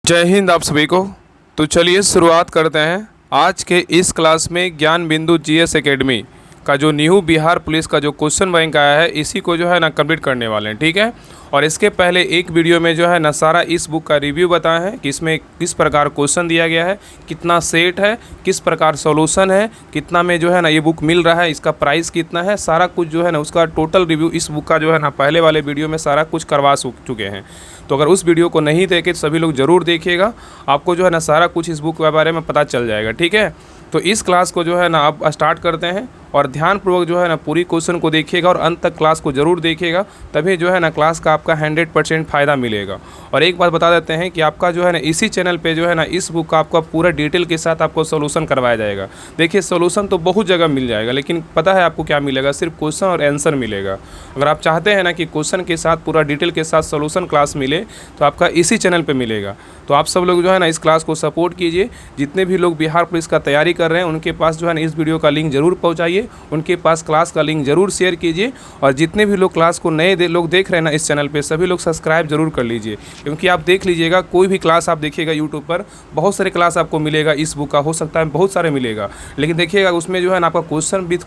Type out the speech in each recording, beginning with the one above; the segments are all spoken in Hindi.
जय हिंद आप सभी को। तो चलिए शुरुआत करते हैं आज के इस क्लास में। ज्ञान बिंदु जीएस एकेडमी का जो न्यू बिहार पुलिस का जो क्वेश्चन बैंक आया है इसी को जो है ना कंप्लीट करने वाले हैं, ठीक है। और इसके पहले एक वीडियो में जो है ना सारा इस बुक का रिव्यू बताया है कि इसमें किस प्रकार क्वेश्चन दिया गया है, कितना सेट है, किस प्रकार सॉल्यूशन है, कितना में जो है ना ये बुक मिल रहा है, इसका प्राइस कितना है, सारा कुछ जो है ना उसका टोटल रिव्यू इस बुक का जो है ना पहले वाले वीडियो में सारा कुछ करवा चुके हैं। तो अगर उस वीडियो को नहीं देखे तो सभी लोग ज़रूर देखिएगा, आपको जो है ना सारा कुछ इस बुक के बारे में पता चल जाएगा, ठीक है। तो इस क्लास को जो है ना अब स्टार्ट करते हैं और ध्यानपूर्वक जो है ना पूरी क्वेश्चन को देखिएगा और अंत तक क्लास को ज़रूर देखिएगा, तभी जो है ना क्लास का आपका 100% फ़ायदा मिलेगा। और एक बात बता देते हैं कि आपका जो है ना इसी चैनल पे जो है ना इस बुक का आपका पूरा डिटेल के साथ आपको सोल्यूशन करवाया जाएगा। देखिए सोल्यूशन तो बहुत जगह मिल जाएगा, लेकिन पता है आपको क्या मिलेगा, सिर्फ क्वेश्चन और आंसर मिलेगा। अगर आप चाहते हैं ना कि क्वेश्चन के साथ पूरा डिटेल के साथ सोल्यूशन क्लास मिले तो आपका इसी चैनल पर मिलेगा। तो आप सब लोग जो है ना इस क्लास को सपोर्ट कीजिए। जितने भी लोग बिहार पुलिस का तैयारी कर रहे हैं उनके पास जो है ना इस वीडियो का लिंक ज़रूर पहुँचाइए, उनके पास क्लास का लिंक ज़रूर शेयर कीजिए। और जितने भी लोग क्लास को नए लोग देख रहे हैं ना इस चैनल पे, सभी लोग सब्सक्राइब जरूर कर लीजिए। क्योंकि आप देख लीजिएगा कोई भी क्लास आप देखिएगा यूट्यूब पर, बहुत सारे क्लास आपको मिलेगा इस बुक का, हो सकता है बहुत सारे मिलेगा, लेकिन देखिएगा उसमें जो है ना आपका क्वेश्चन विद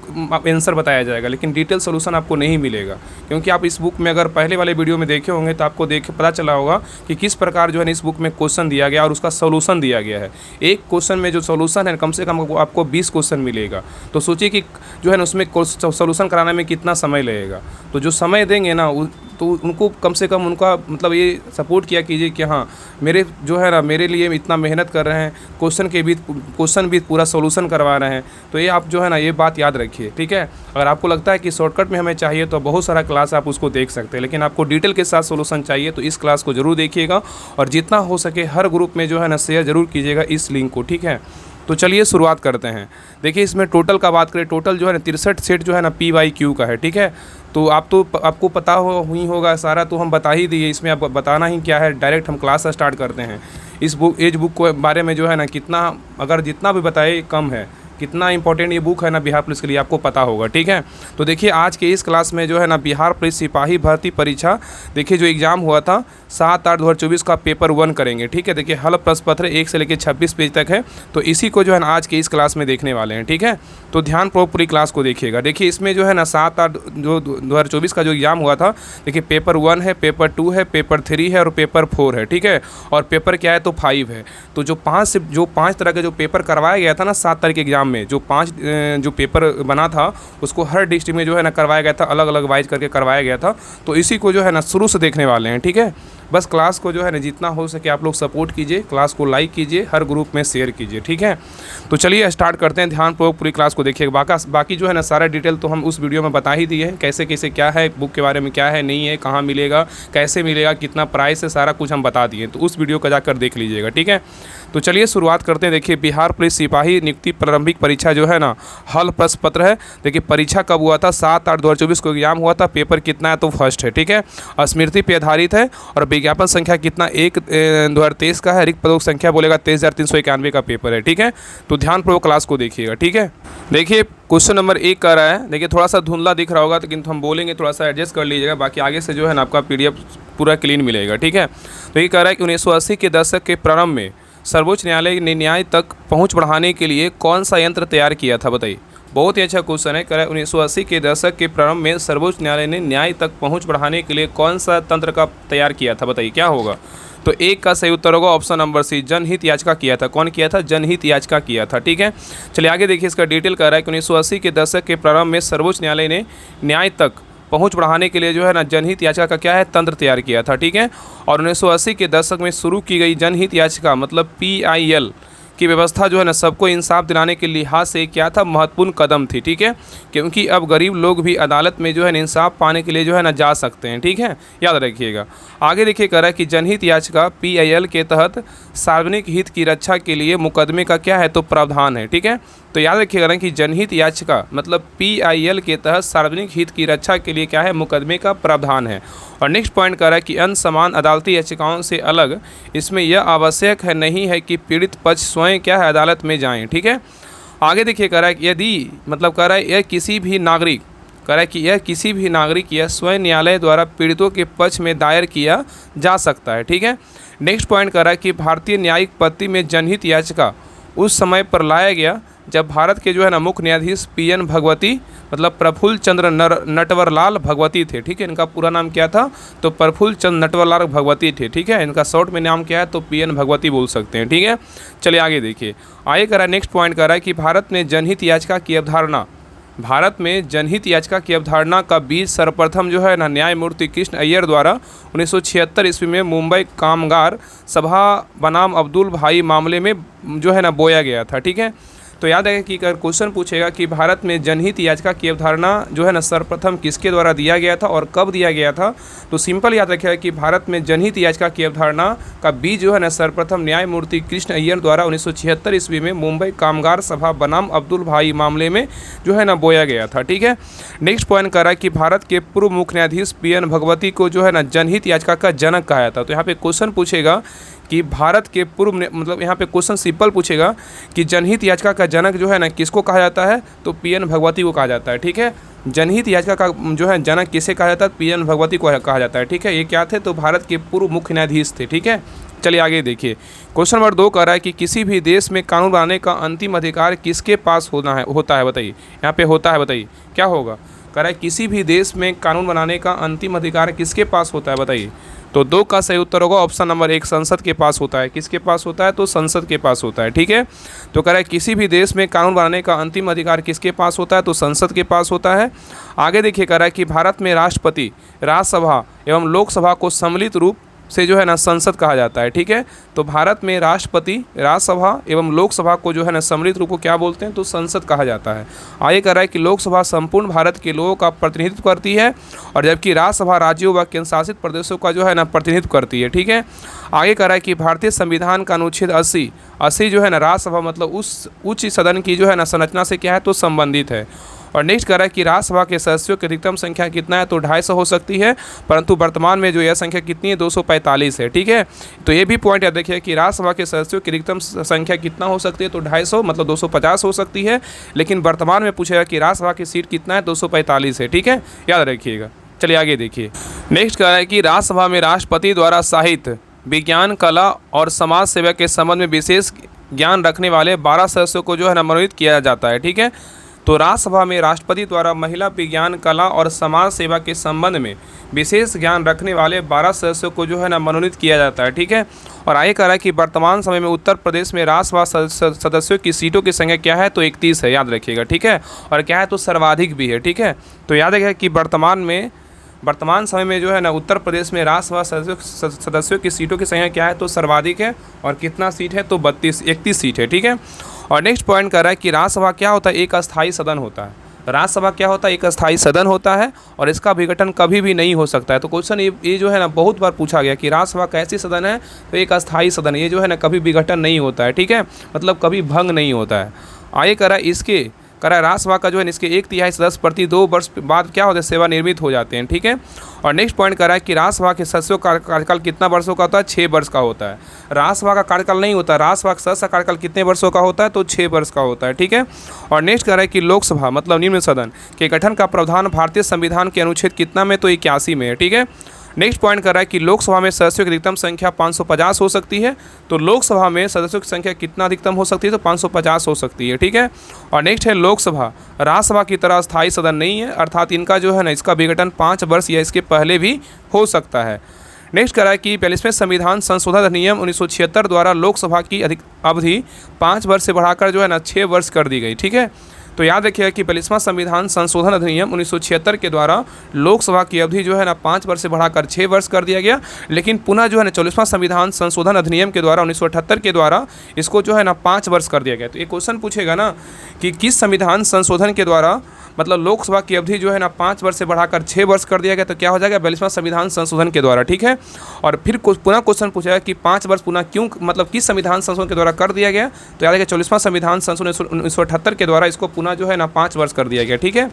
आंसर बताया जाएगा, लेकिन डिटेल सोल्यूशन आपको नहीं मिलेगा। क्योंकि आप इस बुक में अगर पहले वाले वीडियो में देखे होंगे तो आपको पता चला होगा कि किस प्रकार जो है ना इस बुक में क्वेश्चन दिया गया और उसका सोल्यूशन दिया गया है। एक क्वेश्चन में जो सोल्यूशन है कम से कम आपको 20 क्वेश्चन मिलेगा। तो सोचिए कि जो है ना उसमें सोल्यूशन कराने में कितना समय लगेगा। तो जो समय देंगे ना तो उनको कम से कम उनका मतलब ये सपोर्ट किया कीजिए कि हाँ मेरे जो है ना मेरे लिए इतना मेहनत कर रहे हैं, क्वेश्चन भी पूरा सोल्यूशन करवा रहे हैं। तो ये आप जो है ना ये बात याद रखिए, ठीक है। अगर आपको लगता है कि शॉर्टकट में हमें चाहिए तो बहुत सारा क्लास आप उसको देख सकते हैं, लेकिन आपको डिटेल के साथ सोल्यूशन चाहिए तो इस क्लास को ज़रूर देखिएगा। और जितना हो सके हर ग्रुप में जो है ना शेयर ज़रूर कीजिएगा इस लिंक को, ठीक है। तो चलिए शुरुआत करते हैं। देखिए इसमें टोटल का बात करें, टोटल जो है ना 63 सेट जो है ना PYQ का है, ठीक है। तो आपको पता हुई होगा सारा, तो हम बता ही दिए, इसमें आप बताना ही क्या है, डायरेक्ट हम क्लास स्टार्ट करते हैं। इस बुक के बारे में जो है ना कितना अगर जितना भी बताए कम है, कितना इंपॉर्टेंट ये बुक है ना बिहार पुलिस के लिए आपको पता होगा, ठीक है। तो देखिए आज के इस क्लास में जो है ना बिहार पुलिस सिपाही भर्ती परीक्षा, देखिए जो एग्ज़ाम हुआ था 7/8/2024 का पेपर 1 करेंगे, ठीक है। देखिए हल प्रश्न पत्र 1 से लेकर 26 पेज तक है, तो इसी को जो है ना आज के इस क्लास में देखने वाले हैं, ठीक है। तो ध्यानपूर्वक पूरी क्लास को देखिएगा। देखिए इसमें जो है ना 7/8/2024 का जो एग्ज़ाम हुआ था, देखिए पेपर 1 है, पेपर 2 है, पेपर 3 है और पेपर 4 है, ठीक है। और पेपर क्या है तो 5 है। तो जो 5 तरह के जो पेपर करवाया गया था ना 7 तारीख के एग्ज़ाम में, जो 5 जो पेपर बना था उसको हर डिस्ट्रिक्ट में जो है ना करवाया गया था, अलग अलग वाइज करके करवाया गया था। तो इसी को जो है ना शुरू से देखने वाले हैं, ठीक है। बस क्लास को जो है ना जितना हो सके आप लोग सपोर्ट कीजिए, क्लास को लाइक कीजिए, हर ग्रुप में शेयर कीजिए, ठीक है। तो चलिए स्टार्ट करते हैं। ध्यानपूर्वक पूरी क्लास को देखिए। बाकी जो है ना सारा डिटेल तो हम उस वीडियो में बता ही दिए हैं, कैसे कैसे क्या है बुक के बारे में, क्या है नहीं है, कहाँ मिलेगा, कैसे मिलेगा, कितना प्राइस है, सारा कुछ हम बता दिए। तो उस वीडियो को जाकर देख लीजिएगा, ठीक है। तो चलिए शुरुआत करते हैं। देखिए बिहार पुलिस सिपाही नियुक्ति प्रारंभिक परीक्षा जो है ना हल प्रश्न पत्र है। देखिए परीक्षा कब हुआ था, 7/8/2024 को एग्जाम हुआ था। पेपर कितना है तो फर्स्ट है, ठीक है। स्मृति पे आधारित है और विज्ञापन संख्या कितना 1/2023 का है। रिक्त पदों की संख्या बोलेगा 23,391 का पेपर है, ठीक है। तो ध्यानपूर्वक क्लास को देखिएगा, ठीक है। देखिए क्वेश्चन नंबर 1 कर रहा है। देखिए थोड़ा सा धुंधला दिख रहा होगा, लेकिन हम बोलेंगे थोड़ा सा एडजस्ट कर लीजिएगा, बाकी आगे से जो है ना आपका PDF पूरा क्लीन मिलेगा, ठीक है। तो ये कह रहा है कि 1980 के दशक के प्रारंभ में सर्वोच्च न्यायालय ने न्याय तक पहुंच बढ़ाने के लिए कौन सा यंत्र तैयार किया था, बताइए। बहुत ही अच्छा क्वेश्चन है। कह रहा है 1980 के दशक के प्रारंभ में सर्वोच्च न्यायालय ने न्याय तक पहुंच बढ़ाने के लिए कौन सा तंत्र का तैयार किया था, बताइए क्या होगा। तो 1 का सही उत्तर होगा ऑप्शन नंबर सी, जनहित याचिका किया था। कौन किया था, जनहित याचिका किया था, ठीक है। चलिए आगे देखिए इसका डिटेल कर रहा है कि 1980 के दशक के प्रारंभ में सर्वोच्च न्यायालय ने न्याय तक पहुंच बढ़ाने के लिए जो है ना जनहित याचिका का क्या है तंत्र तैयार किया था, ठीक है। और 1980 के दशक में शुरू की गई जनहित याचिका मतलब PIL की व्यवस्था जो है ना सबको इंसाफ दिलाने के लिहाज से क्या था, महत्वपूर्ण कदम थी, ठीक है। क्योंकि अब गरीब लोग भी अदालत में जो है ना इंसाफ पाने के लिए जो है ना जा सकते हैं, ठीक है, याद रखिएगा। आगे देखिए कह रहा है कि जनहित याचिका PIL के तहत सार्वजनिक हित की रक्षा के लिए मुकदमे का क्या है तो प्रावधान है, ठीक है। तो याद रखिएगा कि जनहित याचिका मतलब PIL के तहत सार्वजनिक हित की रक्षा के लिए क्या है, मुकदमे का प्रावधान है। और नेक्स्ट पॉइंट कह रहा है कि अन्य समान अदालती याचिकाओं से अलग इसमें यह आवश्यक है नहीं है कि पीड़ित पक्ष स्वयं क्या है अदालत में जाएं, ठीक है। आगे देखिए कह रहा है कि यदि मतलब कह रहा है यह किसी भी नागरिक कह रहा है कि यह किसी भी नागरिक या स्वयं न्यायालय द्वारा पीड़ितों के पक्ष में दायर किया जा सकता है। ठीक है। नेक्स्ट पॉइंट कह रहा है कि भारतीय न्यायिक पद्धति में जनहित याचिका उस समय पर लाया गया जब भारत के जो है ना मुख्य न्यायाधीश पीएन भगवती मतलब प्रफुल्ल चंद्र नटवरलाल भगवती थे। ठीक है। इनका पूरा नाम क्या था? तो प्रफुल्ल चंद्र नटवरलाल भगवती थे। ठीक है। इनका शॉर्ट में नाम क्या है? तो पीएन भगवती बोल सकते हैं। ठीक है। चलिए आगे देखिए। आगे कह रहा है नेक्स्ट पॉइंट कह रहा है कि भारत में जनहित याचिका की अवधारणा का बीज सर्वप्रथम जो है ना न्यायमूर्ति कृष्ण अय्यर द्वारा 1976 ईस्वी में मुंबई कामगार सभा बनाम अब्दुल भाई मामले में जो है ना बोया गया था। ठीक है। तो याद है कि अगर क्वेश्चन पूछेगा कि भारत में जनहित याचिका की अवधारणा जो है ना सर्वप्रथम किसके द्वारा दिया गया था और कब दिया गया था, तो सिंपल याद रखिएगा कि भारत में जनहित याचिका की अवधारणा का बीज जो है ना सर्वप्रथम न्यायमूर्ति कृष्ण अय्यर द्वारा 1976 ईस्वी में मुंबई कामगार सभा बनाम अब्दुल भाई मामले में जो है ना बोया गया था। ठीक है। नेक्स्ट पॉइंट कह रहा है कि भारत के पूर्व मुख्य न्यायाधीश पीएन भगवती को जो है ना जनहित याचिका का जनक कहा जाता है। तो यहाँ पे क्वेश्चन पूछेगा कि भारत के पूर्व मतलब यहाँ पे क्वेश्चन सिंपल पूछेगा कि जनहित याचिका का जनक जो है ना किसको कहा जाता है, तो पीएन भगवती को कहा जाता है। ठीक है। जनहित याचिका का जो है जनक किसे कहा जाता है? पीएन भगवती को कहा जाता है। ठीक है। ये क्या थे? तो भारत के पूर्व मुख्य न्यायाधीश थे। ठीक है। चलिए आगे देखिए। क्वेश्चन नंबर 2 कह रहा है कि किसी भी देश में कानून बनाने का अंतिम अधिकार किसके पास होता है बताइए। यहाँ पे होता है, बताइए क्या होगा? कह रहा है किसी भी देश में कानून बनाने का अंतिम अधिकार किसके पास होता है बताइए। तो 2 का सही उत्तर होगा ऑप्शन नंबर 1, संसद के पास होता है। किसके पास होता है? तो संसद के पास होता है। ठीक है। तो कह रहा है किसी भी देश में कानून बनाने का अंतिम अधिकार किसके पास होता है? तो संसद के पास होता है। आगे देखिए कह रहा है कि भारत में राष्ट्रपति, राज्यसभा एवं लोकसभा को सम्मिलित रूप से जो है ना संसद कहा जाता है। ठीक है। तो भारत में राष्ट्रपति, राज्यसभा एवं लोकसभा को जो है ना सम्मिलित रूप को क्या बोलते हैं? तो संसद कहा जाता है। आगे कह रहा है कि लोकसभा संपूर्ण भारत के लोगों का प्रतिनिधित्व करती है और जबकि राज्यसभा राज्यों व केंद्र शासित प्रदेशों का जो है ना प्रतिनिधित्व करती है। ठीक है। आगे कह रहा है कि भारतीय संविधान का अनुच्छेद 80 जो है ना राज्यसभा मतलब उस उच्च सदन की जो है ना संरचना से क्या है? तो संबंधित है। और नेक्स्ट कह रहा है कि राज्यसभा के सदस्यों की अधिकतम संख्या कितना है? तो 250 हो सकती है, परंतु वर्तमान में जो यह संख्या कितनी है? 245 है। ठीक है। तो ये भी पॉइंट याद रखिए कि राज्यसभा के सदस्यों की अधिकतम संख्या कितना हो सकती है? तो 250 मतलब 250 हो सकती है, लेकिन वर्तमान में पूछेगा कि राज्यसभा की सीट कितना है? 245 है। ठीक है। याद रखिएगा। चलिए आगे देखिए। नेक्स्ट कह रहा है कि राज्यसभा में राष्ट्रपति द्वारा साहित्य, विज्ञान, कला और समाज सेवा के संबंध में विशेष ज्ञान रखने वाले 12 सदस्यों को जो है ना मनोनीत किया जाता है। ठीक है। तो राज्यसभा में राष्ट्रपति द्वारा महिला, विज्ञान, कला और समाज सेवा के संबंध में विशेष ज्ञान रखने वाले 12 सदस्यों को जो है ना मनोनीत किया जाता है। ठीक है। और आगे कह रहा है कि वर्तमान समय में उत्तर प्रदेश में राज्यसभा सदस्यों की सीटों की संख्या क्या है? तो 31 है। याद रखिएगा। ठीक है। और क्या है? तो सर्वाधिक भी है। ठीक है। तो याद रखिएगा कि वर्तमान समय में जो है ना उत्तर प्रदेश में राज्यसभा सदस्यों की सीटों की संख्या क्या है? तो सर्वाधिक है। और कितना सीट है? तो 31 सीट है। ठीक है। और नेक्स्ट पॉइंट कर रहा है कि राज्यसभा क्या होता है? एक अस्थायी सदन होता है। राज्यसभा क्या होता है? एक अस्थायी सदन होता है और इसका विघटन कभी भी नहीं हो सकता है। तो क्वेश्चन ये जो है ना बहुत बार पूछा गया कि राज्यसभा कैसी सदन है? तो एक अस्थायी सदन, ये जो है ना कभी विघटन नहीं होता है। ठीक है। मतलब कभी भंग नहीं होता है। आगे कह रहा है राज्यसभा का जो है इसके 1/3 सदस्य प्रति 2 वर्ष बाद क्या होता है? सेवानिवृत्त हो जाते हैं। ठीक है। और नेक्स्ट पॉइंट कर रहा है कि राज्यसभा के सदस्यों का कार्यकाल कितना वर्षों का होता है? 6 वर्ष का होता है। राज्यसभा का कार्यकाल नहीं होता, राज्यसभा का सदस्य का कार्यकाल कितने वर्षों का होता है? तो 6 वर्ष का होता है। ठीक है। और नेक्स्ट कह रहा है कि लोकसभा मतलब निम्न सदन के गठन का प्रावधान भारतीय संविधान के अनुच्छेद कितना में? तो 81 में है। ठीक है। नेक्स्ट पॉइंट कर रहा है कि लोकसभा में सदस्यों की अधिकतम संख्या 550 हो सकती है। तो लोकसभा में सदस्यों की संख्या कितना अधिकतम हो सकती है? तो 550 हो सकती है। ठीक है। और नेक्स्ट है लोकसभा राज्यसभा की तरह स्थायी सदन नहीं है, अर्थात इनका जो है ना इसका विघटन 5 वर्ष या इसके पहले भी हो सकता है। नेक्स्ट कह रहा है कि 42वें संविधान संशोधन अधिनियम 1976 द्वारा लोकसभा की अवधि 5 वर्ष से बढ़ाकर जो है ना 6 वर्ष कर दी गई। ठीक है। तो याद रखिएगा कि 42वां संविधान संशोधन अधिनियम 1976 के द्वारा लोकसभा की अवधि जो है ना 5 वर्ष से बढ़ाकर 6 वर्ष कर दिया गया, लेकिन पुनः जो है ना 44वां संविधान संशोधन अधिनियम के द्वारा 1978 के द्वारा इसको जो है ना 5 वर्ष कर दिया गया। तो ये क्वेश्चन पूछेगा ना कि किस संविधान संशोधन के द्वारा मतलब लोकसभा की अवधि जो है ना 5 वर्ष से बढ़ाकर 6 वर्ष कर दिया गया, तो क्या हो जाएगा? 42वां संविधान संशोधन के द्वारा। ठीक है। और फिर पुनः क्वेश्चन पूछेगा कि 5 वर्ष पुनः क्यों मतलब किस संविधान संशोधन के द्वारा कर दिया गया? तो याद है कि 44वां संविधान संशोधन 1978 के द्वारा इसको पुनः जो है ना 5 वर्ष कर दिया गया। ठीक है।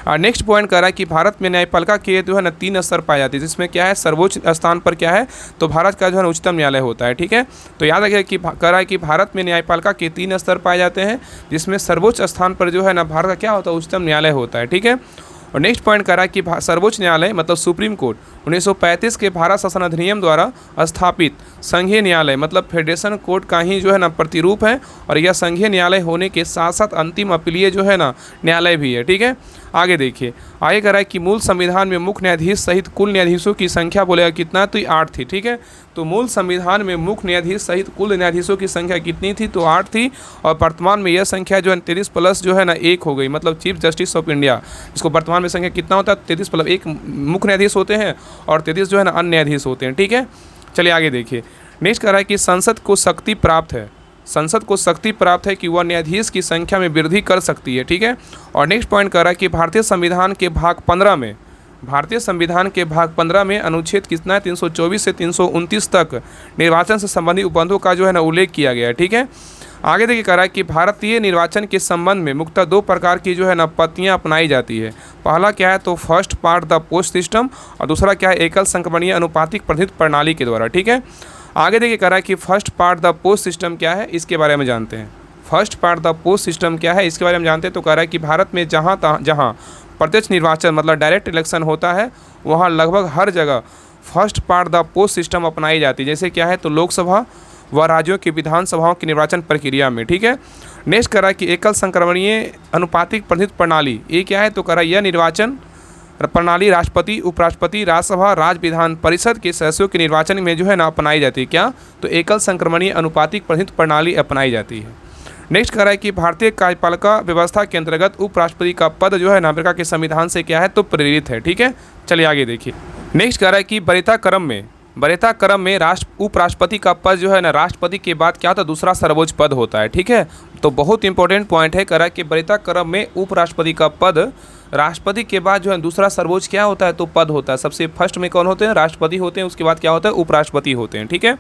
और नेक्स्ट पॉइंट कह रहा है कि भारत में न्यायपालिका के जो है ना 3 स्तर पाए जाते हैं, जिसमें क्या है? सर्वोच्च स्थान पर क्या है? तो भारत का जो है ना उच्चतम न्यायालय होता है। ठीक है। तो याद रखिए कि कह रहा है कि भारत में न्यायपालिका के 3 स्तर पाए जाते हैं, जिसमें सर्वोच्च स्थान पर जो है ना भारत का क्या होता है? उच्चतम न्यायालय होता है। ठीक है। और नेक्स्ट पॉइंट कह रहा है कि सर्वोच्च न्यायालय मतलब सुप्रीम कोर्ट 1935 के भारत शासन अधिनियम द्वारा स्थापित संघीय न्यायालय मतलब फेडरेशन कोर्ट का ही जो है ना प्रतिरूप है, और यह संघीय न्यायालय होने के साथ साथ अंतिम अपीलीय जो है ना न्यायालय भी है। ठीक है, आगे देखिए, आगे कह रहा है कि मूल संविधान में मुख्य न्यायाधीश सहित कुल न्यायाधीशों की संख्या बोलेगा कितना, तो 8 थी। ठीक है, तो मूल संविधान में मुख्य न्यायाधीश सहित कुल न्यायाधीशों की संख्या कितनी थी, तो 8 थी। और वर्तमान में यह संख्या जो है 33 प्लस जो है ना 1 हो गई, मतलब चीफ जस्टिस ऑफ इंडिया, इसको वर्तमान में संख्या कितना होता है, 33 प्लस 1 मुख्य न्यायाधीश होते हैं और 33 जो है ना अन्य न्यायाधीश होते हैं। ठीक है, चलिए आगे देखिए। नेक्स्ट कह रहा है कि संसद को शक्ति प्राप्त है, संसद को शक्ति प्राप्त है कि वह न्यायाधीश की संख्या में वृद्धि कर सकती है। ठीक है, और नेक्स्ट पॉइंट कह रहा है कि भारतीय संविधान के भाग 15 में, भारतीय संविधान के भाग 15 में अनुच्छेद कितना है, 324 से 329 तक निर्वाचन से संबंधित उपबंधों का जो है ना उल्लेख किया गया है। ठीक है, आगे देखिए कह रहा है कि भारतीय निर्वाचन के संबंध में मुख्यतः 2 प्रकार की जो है ना पद्धतियाँ अपनाई जाती है। पहला क्या है, तो first part the post system, और दूसरा क्या है, एकल संक्रमणीय अनुपातिक प्रतिनिधित्व प्रणाली के द्वारा। ठीक है, आगे देखिए कह रहा है कि first part the post system क्या है, इसके बारे में जानते हैं। First part the post system क्या है, इसके बारे में जानते हैं। तो कह रहा है कि भारत में जहाँ प्रत्यक्ष निर्वाचन मतलब डायरेक्ट इलेक्शन होता है, वहाँ लगभग हर जगह first part the post system अपनाई जाती है। जैसे क्या है, तो लोकसभा व राज्यों की विधानसभाओं की निर्वाचन प्रक्रिया में। ठीक है, नेक्स्ट कह रहा है कि एकल संक्रमणीय अनुपातिक प्रतिनिधित्व प्रणाली, ये क्या है, तो कह रहा है यह निर्वाचन प्रणाली राष्ट्रपति, उपराष्ट्रपति, राज्यसभा, राज्य विधान परिषद के सदस्यों के निर्वाचन में जो है ना अपनाई जाती है। क्या, तो एकल संक्रमणीय अनुपातिक प्रतिनिधित्व प्रणाली अपनाई जाती है। नेक्स्ट कह रहा है कि भारतीय कार्यपालिका व्यवस्था के अंतर्गत उपराष्ट्रपति का पद जो है ना अमेरिका के संविधान से क्या है, तो प्रेरित है। ठीक है, चलिए आगे देखिए। नेक्स्ट कह रहा है कि वरीयता क्रम में उपराष्ट्रपति का पद जो है ना राष्ट्रपति के बाद क्या होता है, दूसरा सर्वोच्च पद होता है। ठीक है, तो बहुत इंपॉर्टेंट पॉइंट है। कह रहा है कि वरीयता क्रम में उपराष्ट्रपति का पद राष्ट्रपति के बाद जो है दूसरा सर्वोच्च क्या होता है, तो पद होता है। सबसे फर्स्ट में कौन होते हैं, राष्ट्रपति होते हैं, उसके बाद क्या होता है, उपराष्ट्रपति होते हैं। ठीक है,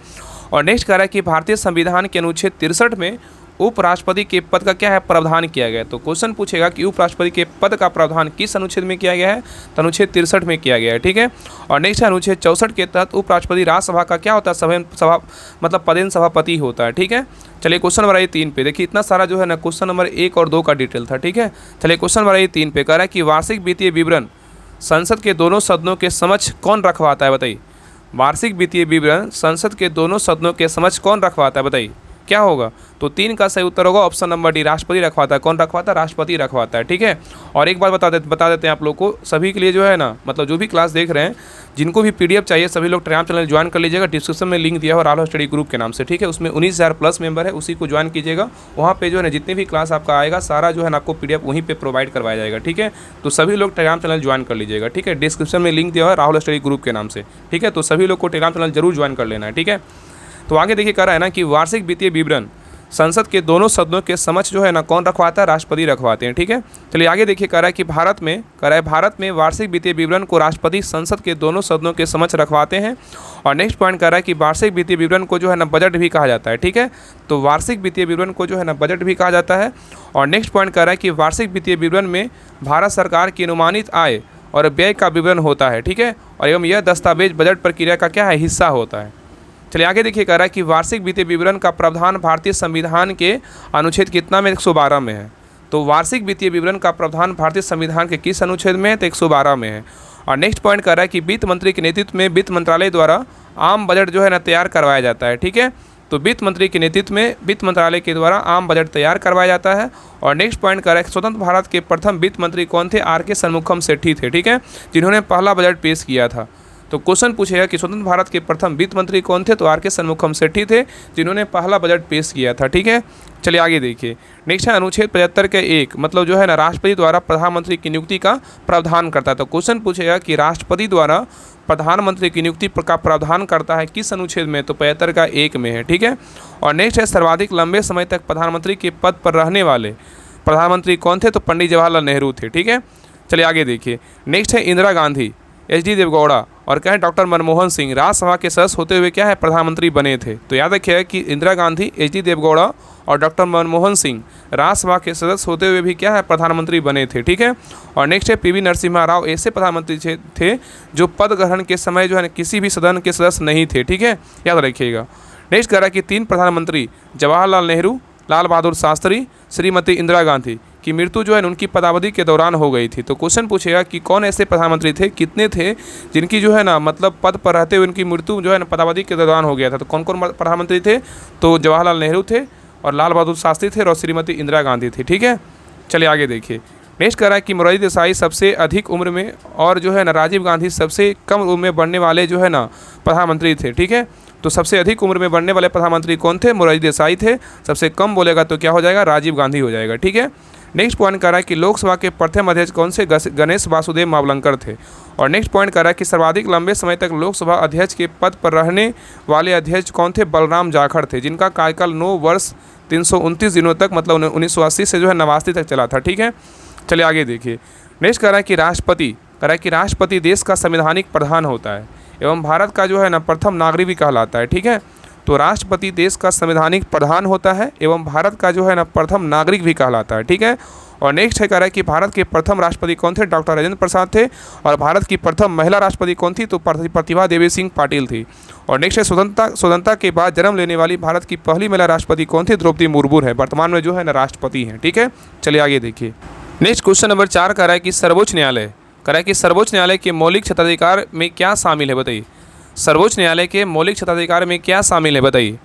और नेक्स्ट कह रहा है कि भारतीय संविधान के अनुच्छेद 63 में उपराष्ट्रपति के पद का क्या है, प्रावधान किया गया है। तो क्वेश्चन पूछेगा कि उपराष्ट्रपति के पद का प्रावधान किस अनुच्छेद में किया गया है, तो अनुच्छेद 63 में किया गया है। ठीक है, और नेक्स्ट है अनुच्छेद 64 के तहत उपराष्ट्रपति राज्यसभा का क्या होता है, सभा मतलब पदेन सभापति होता है। ठीक है, चलिए क्वेश्चन नंबर 3 पे देखिए, इतना सारा जो है ना क्वेश्चन नंबर 1 और 2 का डिटेल था। ठीक है, चलिए क्वेश्चन नंबर 3 पे कह रहा है कि वार्षिक वित्तीय विवरण संसद के दोनों सदनों के समक्ष कौन रखवाता है, बताइए। वार्षिक वित्तीय विवरण संसद के दोनों सदनों के समक्ष कौन रखवाता है, बताइए क्या होगा। तो 3 का सही उत्तर होगा ऑप्शन नंबर डी, राष्ट्रपति रखवाता है। कौन रखवाता है, राष्ट्रपति रखवाता है। ठीक है, और एक बार बता देते हैं आप लोग को सभी के लिए जो है ना, मतलब जो भी क्लास देख रहे हैं, जिनको भी PDF चाहिए सभी लोग टेलीग्राम चैनल ज्वाइन कर लीजिएगा। डिस्क्रिप्शन में लिंक दिया हुआ राहुल स्टडी ग्रुप के नाम से। ठीक है, उसमें 19,000 प्लस मेंबर है, उसी को ज्वाइन कीजिएगा। वहाँ पे जो है ना जितने भी क्लास आपका आएगा सारा जो है ना आपको PDF वहीं पे प्रोवाइड करवाया जाएगा। ठीक है, तो सभी लोग टेलीग्राम चैनल ज्वाइन कर लीजिएगा। ठीक है, डिस्क्रिप्शन में लिंक दिया हुआ है राहुल स्टडी ग्रुप के नाम से। ठीक है, तो सभी लोग को टेलीग्राम चैनल जरूर ज्वाइन कर लेना है। ठीक है, तो आगे देखिए कह रहा है ना कि वार्षिक वित्तीय विवरण संसद के दोनों सदनों के समक्ष जो है ना कौन रखवाता है, राष्ट्रपति रखवाते हैं। ठीक है, चलिए आगे देखिए कह रहा है कि भारत में वार्षिक वित्तीय विवरण को राष्ट्रपति संसद के दोनों सदनों के समक्ष रखवाते हैं। और नेक्स्ट पॉइंट कह रहा है कि वार्षिक वित्तीय विवरण को जो है ना बजट भी कहा जाता है। ठीक है, तो वार्षिक वित्तीय विवरण को जो है ना बजट भी कहा जाता है। और नेक्स्ट पॉइंट कह रहा है कि वार्षिक वित्तीय विवरण में भारत सरकार की अनुमानित आय और व्यय का विवरण होता है। ठीक है, और एवं यह दस्तावेज बजट प्रक्रिया का क्या है, हिस्सा होता है। चलिए आगे देखिए कह रहा है कि वार्षिक वित्तीय विवरण का प्रावधान भारतीय संविधान के अनुच्छेद कितना में, 112 में है। तो वार्षिक वित्तीय विवरण का प्रावधान भारतीय संविधान के किस अनुच्छेद में है, तो 112 में है। और नेक्स्ट पॉइंट कह रहा है कि वित्त मंत्री के नेतृत्व में वित्त मंत्रालय द्वारा आम बजट जो है ना तैयार करवाया जाता है। ठीक है, तो वित्त मंत्री के नेतृत्व में वित्त मंत्रालय के द्वारा आम बजट तैयार करवाया जाता है। और नेक्स्ट पॉइंट कह रहा है कि स्वतंत्र भारत के प्रथम वित्त मंत्री कौन थे, RK षणमुखम सेठी थे। ठीक है, जिन्होंने पहला बजट पेश किया था। तो क्वेश्चन पूछेगा कि स्वतंत्र भारत के प्रथम वित्त मंत्री कौन थे, तो RK षणमुखम सेठी थे, जिन्होंने पहला बजट पेश किया था। ठीक है, चलिए आगे देखिए। नेक्स्ट है अनुच्छेद 75 के 1 मतलब जो है ना राष्ट्रपति द्वारा प्रधानमंत्री की नियुक्ति का प्रावधान करता है। तो क्वेश्चन पूछेगा कि राष्ट्रपति द्वारा प्रधानमंत्री की नियुक्ति का प्रावधान करता है किस अनुच्छेद में, तो 75 का 1 में है। ठीक है, और नेक्स्ट है सर्वाधिक लंबे समय तक प्रधानमंत्री के पद पर रहने वाले प्रधानमंत्री कौन थे, तो पंडित जवाहरलाल नेहरू थे। ठीक है, चलिए आगे देखिए। नेक्स्ट है इंदिरा गांधी, HD देवगौड़ा और क्या है डॉक्टर मनमोहन सिंह राज्यसभा के सदस्य होते हुए क्या है प्रधानमंत्री बने थे। तो याद रखिएगा कि इंदिरा गांधी, HD देवगौड़ा और डॉक्टर मनमोहन सिंह राज्यसभा के सदस्य होते हुए भी क्या है प्रधानमंत्री बने थे। ठीक है, और नेक्स्ट है PV नरसिम्हा राव ऐसे प्रधानमंत्री थे जो पद ग्रहण के समय जो है किसी भी सदन के सदस्य नहीं थे। ठीक है, याद रखिएगा। नेक्स्ट कह रहा है कि 3 प्रधानमंत्री जवाहरलाल नेहरू, लाल बहादुर शास्त्री, श्रीमती इंदिरा गांधी कि मृत्यु जो है उनकी पदावधि के दौरान हो गई थी। तो क्वेश्चन पूछेगा कि कौन ऐसे प्रधानमंत्री थे, कितने थे जिनकी जो है ना मतलब पद पर रहते हुए उनकी मृत्यु जो है ना पदावधि के दौरान हो गया था। तो कौन कौन प्रधानमंत्री थे, तो जवाहरलाल नेहरू थे और लाल बहादुर शास्त्री थे और श्रीमती इंदिरा गांधी थी। ठीक है, चलिए आगे देखिए। नेक्स्ट कह रहा है कि मोरारजी देसाई सबसे अधिक उम्र में और जो है ना राजीव गांधी सबसे कम उम्र में बढ़ने वाले जो है ना प्रधानमंत्री थे। ठीक है, तो सबसे अधिक उम्र में बढ़ने वाले प्रधानमंत्री कौन थे, मोरारजी देसाई थे। सबसे कम बोलेगा तो क्या हो जाएगा, राजीव गांधी हो जाएगा। ठीक है, नेक्स्ट पॉइंट कह रहा है कि लोकसभा के प्रथम अध्यक्ष कौन से, गणेश वासुदेव मावलंकर थे। और नेक्स्ट पॉइंट कह रहा है कि सर्वाधिक लंबे समय तक लोकसभा अध्यक्ष के पद पर रहने वाले अध्यक्ष कौन थे, बलराम जाखड़ थे, जिनका कार्यकाल 9 वर्ष 329 दिनों तक मतलब 1980 से जो है 89 तक चला था। ठीक है, चलिए आगे देखिए। नेक्स्ट कह रहा है कि राष्ट्रपति देश का संवैधानिक प्रधान होता है एवं भारत का जो है ना प्रथम नागरिक भी कहलाता है। ठीक है, तो राष्ट्रपति देश का संवैधानिक प्रधान होता है एवं भारत का जो है ना प्रथम नागरिक भी कहलाता है। ठीक है, और नेक्स्ट है कह रहा है कि भारत के प्रथम राष्ट्रपति कौन थे, डॉक्टर राजेंद्र प्रसाद थे। और भारत की प्रथम महिला राष्ट्रपति कौन थी, तो प्रतिभा देवी सिंह पाटिल थी। और नेक्स्ट है स्वतंत्रता के बाद जन्म लेने वाली भारत की पहली महिला राष्ट्रपति कौन थी, द्रौपदी मुर्मू है, वर्तमान में जो है ना राष्ट्रपति हैं। ठीक है, चलिए आगे देखिए। नेक्स्ट क्वेश्चन नंबर 4 कह रहा है कि सर्वोच्च न्यायालय के मौलिक क्षेत्राधिकार में क्या शामिल है, बताइए। सर्वोच्च न्यायालय के मौलिक क्षेत्राधिकार में क्या शामिल है, बताइए।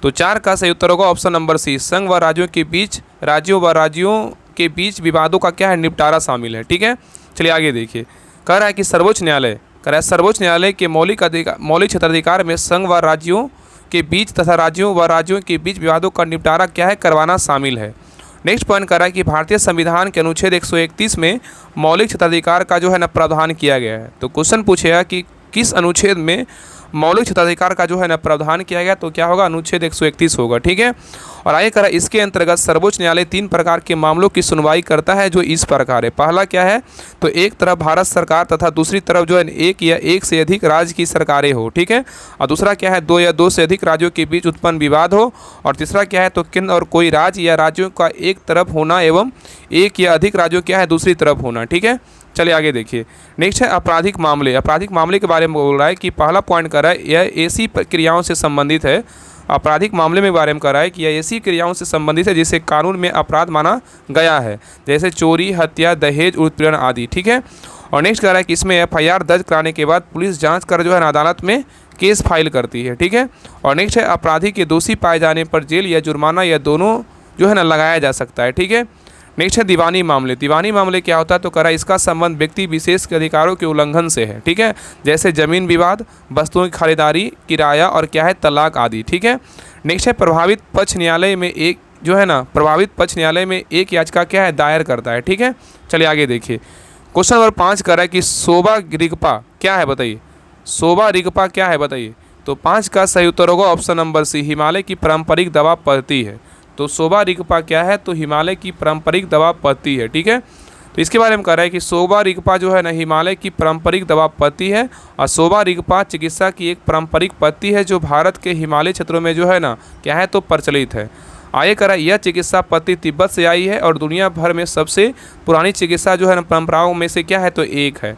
तो 4 का सही उत्तर होगा ऑप्शन नंबर सी, संघ व राज्यों के बीच विवादों का क्या है, निपटारा शामिल है। ठीक है, चलिए आगे देखिए। कह रहा है कि सर्वोच्च न्यायालय के मौलिक क्षेत्राधिकार में संघ व राज्यों के बीच तथा राज्यों के बीच विवादों का निपटारा क्या है, करवाना शामिल है। नेक्स्ट पॉइंट कर रहा है कि भारतीय संविधान के अनुच्छेद 131 में मौलिक क्षेत्राधिकार का जो है ना प्रावधान किया गया है। तो क्वेश्चन पूछेगा कि किस अनुच्छेद में मौलिक क्षेत्राधिकार का जो है ना प्रावधान किया गया, तो क्या होगा, अनुच्छेद 131 होगा। ठीक है, और आगे कह रहा है इसके अंतर्गत सर्वोच्च न्यायालय 3 प्रकार के मामलों की सुनवाई करता है जो इस प्रकार है। पहला क्या है, तो एक तरफ भारत सरकार तथा दूसरी तरफ जो है एक या एक से अधिक राज्य की सरकारें हो। ठीक है, और दूसरा क्या है, 2 या 2 से अधिक राज्यों के बीच उत्पन्न विवाद हो। और तीसरा क्या है, तो केंद्र और कोई राज्य या राज्यों का एक तरफ होना एवं एक या अधिक राज्यों क्या है दूसरी तरफ होना। ठीक है, चलिए आगे देखिए। नेक्स्ट है आपराधिक मामले के बारे में बोल रहा है कि पहला पॉइंट कर रहा है यह ऐसी क्रियाओं से संबंधित है। आपराधिक मामले में बारे में कह रहा है कि यह ऐसी क्रियाओं से संबंधित है जिसे कानून में अपराध माना गया है, जैसे चोरी, हत्या, दहेज, उत्पीड़न आदि। ठीक है, और नेक्स्ट कह रहा है कि इसमें FIR दर्ज कराने के बाद पुलिस जांच कर जो है अदालत में केस फाइल करती है। ठीक है, और नेक्स्ट है अपराधी के दोषी पाए जाने पर जेल या जुर्माना या दोनों जो है ना लगाया जा सकता है। ठीक है, नेक्स्ट है दीवानी मामले क्या होता है, तो करा इसका संबंध व्यक्ति विशेष के अधिकारों के उल्लंघन से है। ठीक है, जैसे जमीन विवाद, वस्तुओं की खरीदारी, किराया और क्या है तलाक आदि। ठीक है, नेक्स्ट है प्रभावित पक्ष न्यायालय में एक याचिका क्या है दायर करता है। ठीक है, चलिए आगे देखिए। क्वेश्चन नंबर 5 कर रहा है कि शोभा रिगपा क्या है, बताइए। तो 5 का सही उत्तर होगा ऑप्शन नंबर सी, हिमालय की पारंपरिक दवा पद्धति है। तो शोभा रिगपा क्या है, तो हिमालय की पारंपरिक दवा पद्धति है। ठीक है, तो इसके बारे में कह रहा है कि शोभा रिगपा जो है ना हिमालय की पारंपरिक दवा पद्धति है। और शोभा रिगपा चिकित्सा की एक पारंपरिक पद्धति है जो भारत के हिमालय क्षेत्रों में जो है ना क्या है तो प्रचलित है। आगे कह रहा है यह चिकित्सा पद्धति तिब्बत से आई है और दुनिया भर में सबसे पुरानी चिकित्सा जो है ना परंपराओं में से क्या है तो एक है।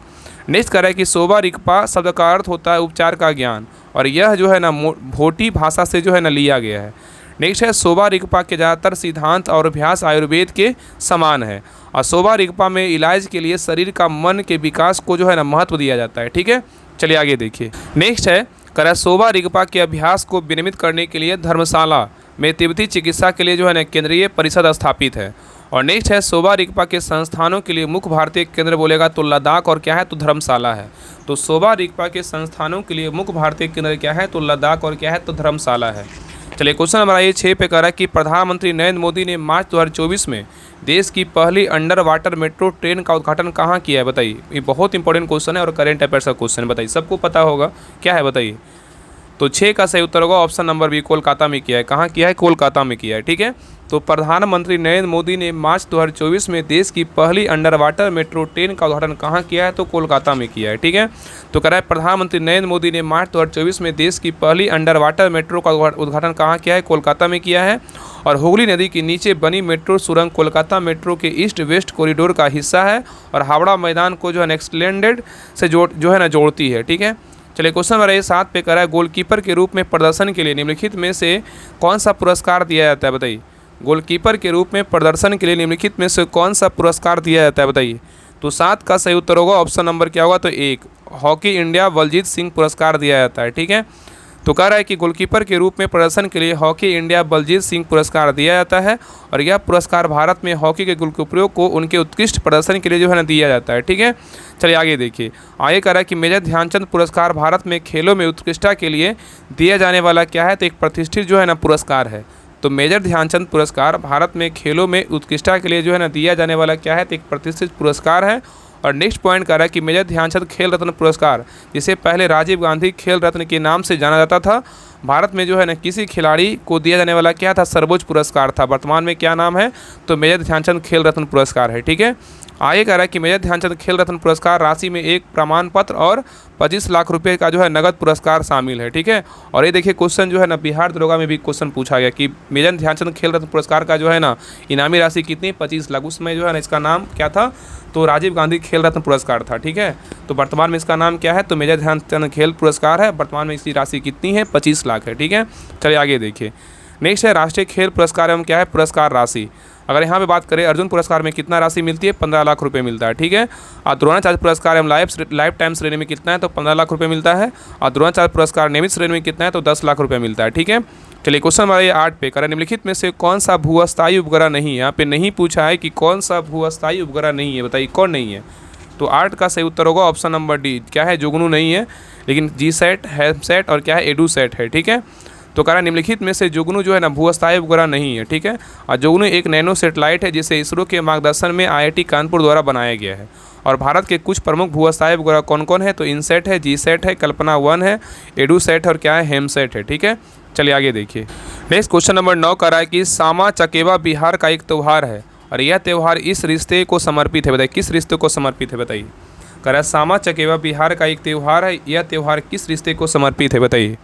नेक्स्ट कह रहा है कि शोभा रिगपा शब्द का अर्थ होता है उपचार का ज्ञान, और यह जो है ना भोटी भाषा से जो है ना लिया गया है। नेक्स्ट है शोभा रिगपा के ज़्यादातर सिद्धांत और अभ्यास आयुर्वेद के समान है, और शोभा रिगपा में इलाज के लिए शरीर का मन के विकास को जो है ना महत्व दिया जाता है। ठीक है, चलिए आगे देखिए। नेक्स्ट है कह रहा है शोभा रिगपा के अभ्यास को विनियमित करने के लिए धर्मशाला में तिब्बती चिकित्सा के लिए जो है ना केंद्रीय परिषद स्थापित है। और नेक्स्ट है शोभा रिगपा के संस्थानों के लिए मुख्य भारतीय केंद्र बोलेगा तो लद्दाख और क्या है तो धर्मशाला है। तो शोभा रिगपा के संस्थानों के लिए मुख्य भारतीय केंद्र क्या है तो लद्दाख और क्या है तो धर्मशाला है। चलिए क्वेश्चन नंबर 6 पे कह रहा है कि प्रधानमंत्री नरेंद्र मोदी ने मार्च 2024 में देश की पहली अंडर वाटर मेट्रो ट्रेन का उद्घाटन कहाँ किया है, बताइए। ये बहुत इंपॉर्टेंट क्वेश्चन है और करेंट अफेयर्स का क्वेश्चन है, बताइए, सबको पता होगा क्या है, बताइए। तो 6 का सही उत्तर होगा ऑप्शन नंबर बी, कोलकाता में किया है। कहाँ किया है, कोलकाता में किया है। ठीक है, तो प्रधानमंत्री नरेंद्र मोदी ने मार्च 2024 में देश की पहली अंडर वाटर मेट्रो ट्रेन का उद्घाटन कहाँ किया है, तो कोलकाता में किया है। ठीक है, तो कह रहा है प्रधानमंत्री नरेंद्र मोदी ने मार्च 2024 में देश की पहली अंडर वाटर मेट्रो का उद्घाटन कहाँ किया है, कोलकाता में किया है। और हुगली नदी के नीचे बनी मेट्रो सुरंग कोलकाता मेट्रो के ईस्ट वेस्ट कॉरिडोर का हिस्सा है और हावड़ा मैदान को जो है एक्सटेंडेड से जोड़ती है। ठीक है, चलिए क्वेश्चन नंबर 7 पे कह रहा है गोलकीपर के रूप में प्रदर्शन के लिए निम्नलिखित में से कौन सा पुरस्कार दिया जाता है, बताइए। गोलकीपर के रूप में प्रदर्शन के लिए निम्नलिखित में से कौन सा पुरस्कार दिया जाता है बताइए। तो 7 का सही उत्तर होगा ऑप्शन नंबर क्या होगा, तो 1 हॉकी इंडिया बलजीत सिंह पुरस्कार दिया जाता है। ठीक है, तो कह रहा है कि गोलकीपर के रूप में प्रदर्शन के लिए हॉकी इंडिया बलजीत सिंह पुरस्कार दिया जाता है और यह पुरस्कार भारत में हॉकी के गोलकीपरों को उनके उत्कृष्ट प्रदर्शन के लिए जो है ना दिया जाता है। ठीक है, चलिए आगे देखिए। आगे कह रहा है कि मेजर ध्यानचंद पुरस्कार भारत में खेलों में उत्कृष्टता के लिए दिया जाने वाला क्या है, तो एक प्रतिष्ठित जो है ना पुरस्कार है। तो मेजर ध्यानचंद पुरस्कार भारत में खेलों में उत्कृष्टता के लिए जो है ना दिया जाने वाला क्या है, तो एक प्रतिष्ठित पुरस्कार है। और नेक्स्ट पॉइंट कह रहा है कि मेजर ध्यानचंद खेल रत्न पुरस्कार, जिसे पहले राजीव गांधी खेल रत्न के नाम से जाना जाता था, भारत में जो है ना किसी खिलाड़ी को दिया जाने वाला क्या था, सर्वोच्च पुरस्कार था। वर्तमान में क्या नाम है, तो मेजर ध्यानचंद खेल रत्न पुरस्कार है। ठीक है, आगे कह रहा है कि मेजर ध्यानचंद खेल रत्न पुरस्कार राशि में एक प्रमाण पत्र और 25 लाख रुपए का जो है नगद पुरस्कार शामिल है। ठीक है, और ये देखिए क्वेश्चन जो है ना बिहार दरोगा में भी क्वेश्चन पूछा गया कि मेजर ध्यानचंद खेल रत्न पुरस्कार का जो है ना इनामी राशि कितनी, 25 लाख। उसमें जो है ना इसका नाम क्या था, तो राजीव गांधी खेल रत्न पुरस्कार था। ठीक है, तो वर्तमान में इसका नाम क्या है, तो मेजर ध्यानचंद खेल पुरस्कार है। वर्तमान में इसकी राशि कितनी है, 25 लाख है। ठीक है, चलिए आगे देखिए। नेक्स्ट है राष्ट्रीय खेल पुरस्कार एवं क्या है पुरस्कार राशि। अगर यहाँ पे बात करें अर्जुन पुरस्कार में कितना राशि मिलती है, 15 लाख रुपए मिलता है। ठीक है, और द्रोणाचार्य पुरस्कार एवं लाइफ टाइम श्रेणी में कितना है, तो 15 लाख रुपए मिलता है। और द्रोणाचार्य पुरस्कार नियमित श्रेणी में कितना है, तो 10 लाख रुपए मिलता है। ठीक है, चलिए क्वेश्चन हमारे 8 पे करें, निम्नलिखित में से कौन सा भूअस्थायी उपग्रह नहीं है। यहाँ पे नहीं पूछा है कि कौन सा भूअस्थायी उपग्रह नहीं है, बताइए कौन नहीं है। तो 8 का सही उत्तर होगा ऑप्शन नंबर डी, क्या है, जुगनू नहीं है, लेकिन जीसैट, हेमसैट और क्या है, एडूसैट है। ठीक है, तो कह रहा है निम्नलिखित में से जुगनू जो है ना भूअस्थायी उपग्रह नहीं है। ठीक है, और जुगनू एक नैनो सैटेलाइट है जिसे इसरो के मार्गदर्शन में IIT कानपुर द्वारा बनाया गया है। और भारत के कुछ प्रमुख भूअस्थायी उपग्रह कौन कौन है, तो इनसैट है, जीसैट है, कल्पना 1 है, एडूसैट और क्या है, हेमसैट है। ठीक है, चलिए आगे देखिए। नेक्स्ट क्वेश्चन नंबर 9 कह रहा है कि सामा चकेवा बिहार का एक त्यौहार है और यह त्यौहार इस रिश्ते को समर्पित है। बताइए किस रिश्ते को समर्पित है, बताइए। कह रहा है सामा चकेवा बिहार का एक त्यौहार है, यह त्यौहार किस रिश्ते को समर्पित है, बताइए।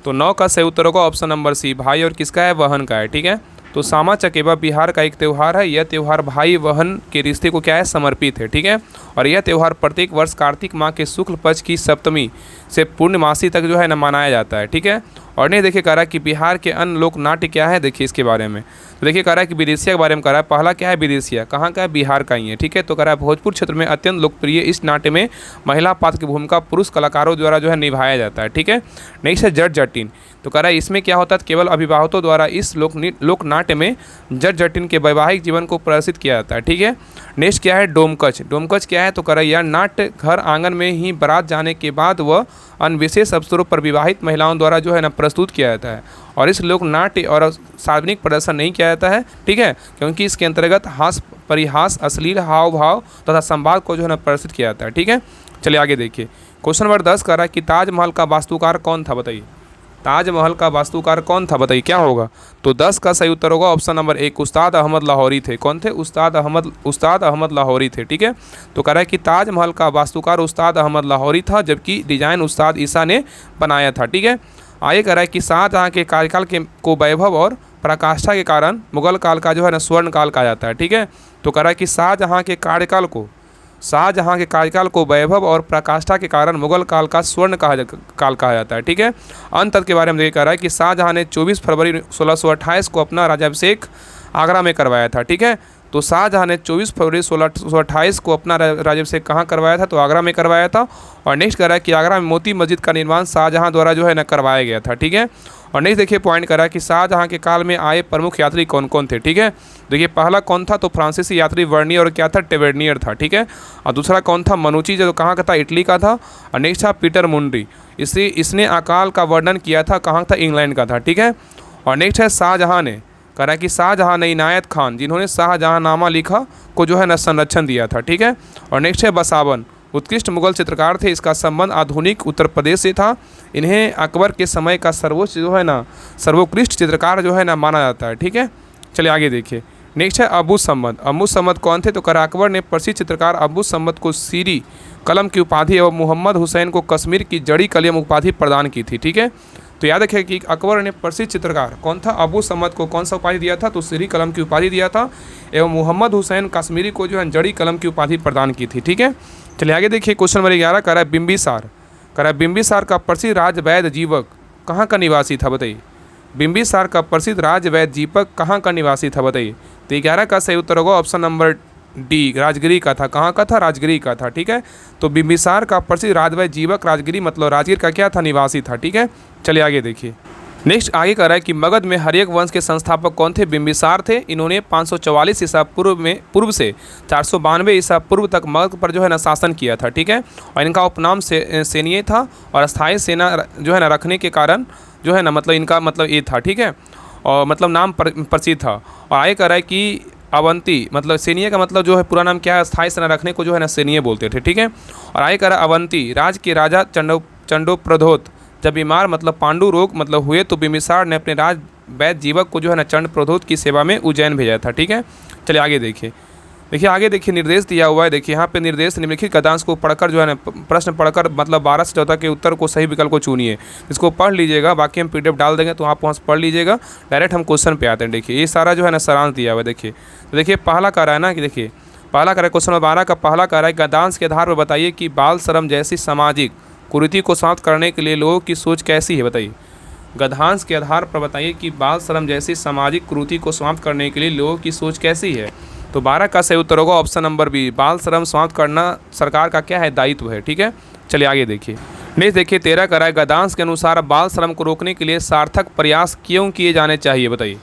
तो 9 का सही उत्तर होगा ऑप्शन नंबर सी, भाई और किसका है, बहन का है। ठीक है, तो सामा चकेवा बिहार का एक त्यौहार है, यह त्यौहार भाई बहन के रिश्ते को क्या है, समर्पित है। ठीक है, और यह त्यौहार प्रत्येक वर्ष कार्तिक माह के शुक्ल पक्ष की सप्तमी से पूर्णमासी तक जो है ना मनाया जाता है। ठीक है, और नहीं देखिए कह रहा है कि बिहार के अन्य लोक नाट्य क्या है, देखिए इसके बारे में। तो देखिए कह रहा है कि विदेशिया के बारे में कह रहा है। पहला क्या है, विदेशिया कहाँ का है, बिहार का ही है। ठीक है, तो कह रहा है भोजपुर क्षेत्र में अत्यंत लोकप्रिय इस नाट्य में महिला पात्र की भूमिका पुरुष कलाकारों द्वारा जो है निभाया जाता है। ठीक है, नेक्स्ट है जट जटिन। तो कह रहा है इसमें क्या होता है, केवल अभिभावकों द्वारा इस लोक नाट्य में जट जटिन के वैवाहिक जीवन को प्रदर्शित किया जाता है। ठीक है, नेक्स्ट क्या है, डोमकच। डोमकच क्या है, तो कह रहा है यह नाट्य घर आंगन में ही बारात जाने के बाद वह अन्य विशेष अवसरों पर विवाहित महिलाओं द्वारा जो है ना प्रस्तुत किया जाता है। और इस लोक नाट्य और सार्वजनिक प्रदर्शन नहीं किया जाता है। ठीक है, क्योंकि इसके अंतर्गत हास परिहास, अश्लील हाव भाव तथा संवाद को जो है ना प्रदर्शित किया जाता है। ठीक है, चलिए आगे देखिए। क्वेश्चन नंबर 10 कह रहा है कि ताजमहल का वास्तुकार कौन था, बताइए। ताजमहल का वास्तुकार कौन था, बताइए क्या होगा। तो 10 का सही उत्तर होगा ऑप्शन नंबर 1, उस्ताद अहमद लाहौरी थे। कौन थे, उस्ताद अहमद लाहौरी थे। ठीक है, तो कह रहा है कि ताजमहल का वास्तुकार उस्ताद अहमद लाहौरी था, जबकि डिजाइन उस्ताद ईसा ने बनाया था। ठीक है, आगे कह रहा है कि शाहजहाँ के कार्यकाल को वैभव और पराकाष्ठा के कारण मुगल काल का जो है ना स्वर्ण काल कहा जाता है। ठीक है, तो कह रहा है कि शाहजहाँ के कार्यकाल को वैभव और पराकाष्ठा के कारण मुगल काल का स्वर्ण काल कहा जाता है। ठीक है, अंत के बारे में ये कह रहा है कि शाहजहाँ ने 24 फरवरी 1628 को अपना राज्याभिषेक आगरा में करवाया था। ठीक है, तो शाहजहाँ ने 24 फरवरी 1628 को अपना राज्याभिषेक कहाँ करवाया था, तो आगरा में करवाया था। और नेक्स्ट कह रहा है कि आगरा में मोती मस्जिद का निर्माण शाहजहाँ द्वारा जो है ना करवाया गया था। ठीक है, और नेक्स्ट देखिए पॉइंट कर रहा है कि शाहजहाँ के काल में आए प्रमुख यात्री कौन कौन थे। ठीक है, देखिए पहला कौन था, तो फ्रांसीसी यात्री वर्नियर और क्या था, टेवेर्नियर था। ठीक है, और दूसरा कौन था, मनुची, जो कहाँ का था, इटली का था। और नेक्स्ट था पीटर मुंडी, इसने अकाल का वर्णन किया था, कहाँ था, इंग्लैंड का था। ठीक है, और नेक्स्ट है शाहजहाँ ने, कह रहा है कि शाहजहाँ ने इनायत खान, जिन्होंने शाहजहाँनामा लिखा, को जो है ना संरक्षण दिया था। ठीक है, और नेक्स्ट है बसावन, उत्कृष्ट मुगल चित्रकार थे, इसका संबंध आधुनिक उत्तर प्रदेश से था। इन्हें अकबर के समय का सर्वोत्कृष्ट चित्रकार जो है ना माना जाता है। ठीक है, चलिए आगे देखिए। नेक्स्ट है अबू सम्मद। अबू सम्मद कौन थे, तो कह रहा अकबर ने प्रसिद्ध चित्रकार अबू सम्मद को सीरी कलम की उपाधि एवं मोहम्मद हुसैन को कश्मीर की जड़ी कलम उपाधि प्रदान की थी। ठीक है, तो याद रखिए कि अकबर ने प्रसिद्ध चित्रकार कौन था, अबू सम्मद को कौन सा उपाधि दिया था, तो सीरी कलम की उपाधि दिया था, एवं मोहम्मद हुसैन कश्मीरी को जो है जड़ी कलम की उपाधि प्रदान की थी। ठीक है, चलिए आगे देखिए। क्वेश्चन नंबर 11 कह रहा है बिंबिसार। कह रहा है बिंबिसार का प्रसिद्ध राजवैद्य जीवक कहाँ का निवासी था, बताइए। बिंबिसार का प्रसिद्ध राजवैद्य दीपक कहाँ का निवासी था बताइए। तो 11 का सही उत्तर होगा ऑप्शन नंबर डी, राजगिरी का था। कहाँ का था? राजगिरी का था। ठीक है, तो बिंबिसार का प्रसिद्ध राजवैद्य दीपक राजगिरी मतलब राजगीर का क्या था? निवासी था। ठीक है, चलिए आगे देखिए। नेक्स्ट आगे कह रहा है कि मगध में हर्यक वंश के संस्थापक कौन थे? बिंबिसार थे। इन्होंने 544 ईसा पूर्व से 492 ईसा पूर्व तक मगध पर जो है ना शासन किया था। ठीक है, और इनका उपनाम सेनीय था और अस्थायी सेना जो है ना रखने के कारण जो है ना मतलब इनका मतलब ये था। ठीक है, और मतलब नाम प्रसिद्ध था। और आगे कह रहा है कि अवंती मतलब सेनीय का मतलब जो है पूरा नाम क्या है? अस्थायी सेना रखने को जो है ना सेनीय बोलते थे। ठीक है, और आगे कह रहा है अवंती राज के राजा चंडोप्रधोत जब बीमार मतलब पांडु रोग मतलब हुए तो बिंबिसार ने अपने राज वैद्य जीवक को जो है ना चंड प्रधोत की सेवा में उज्जैन भेजा था। ठीक है, चलिए आगे देखिए। आगे देखिए निर्देश दिया हुआ है। देखिए यहाँ पे निर्देश निम्नलिखित गद्यांश को पढ़कर जो है ना प्रश्न पढ़कर मतलब 12 से 14 के उत्तर को सही विकल्प को चुनिए। इसको पढ़ लीजिएगा, बाकी हम PDF डाल देंगे तो आप वहाँ से पढ़ लीजिएगा। डायरेक्ट हम क्वेश्चन पे आते हैं। देखिए ये सारा जो है ना सारांश दिया हुआ है। देखिए तो देखिए पहला कह रहा है ना कि देखिए पहला कह रहा है क्वेश्चन नंबर 12 का पहला कह रहा है गद्यांश के आधार पर बताइए कि बाल श्रम जैसी सामाजिक कुरीति को समाप्त करने के लिए लोगों की सोच कैसी है बताइए। गद्यांश के आधार पर बताइए कि बाल श्रम जैसी सामाजिक कुरीति को समाप्त करने के लिए लोगों की सोच कैसी है। तो 12 का सही उत्तर होगा ऑप्शन नंबर बी, बाल श्रम समाप्त करना सरकार का क्या है? दायित्व है। ठीक है, चलिए आगे देखिए। नेक्स्ट देखिए 13 का है गद्यांश के अनुसार बाल श्रम को रोकने के लिए सार्थक प्रयास क्यों किए जाने चाहिए बताइए।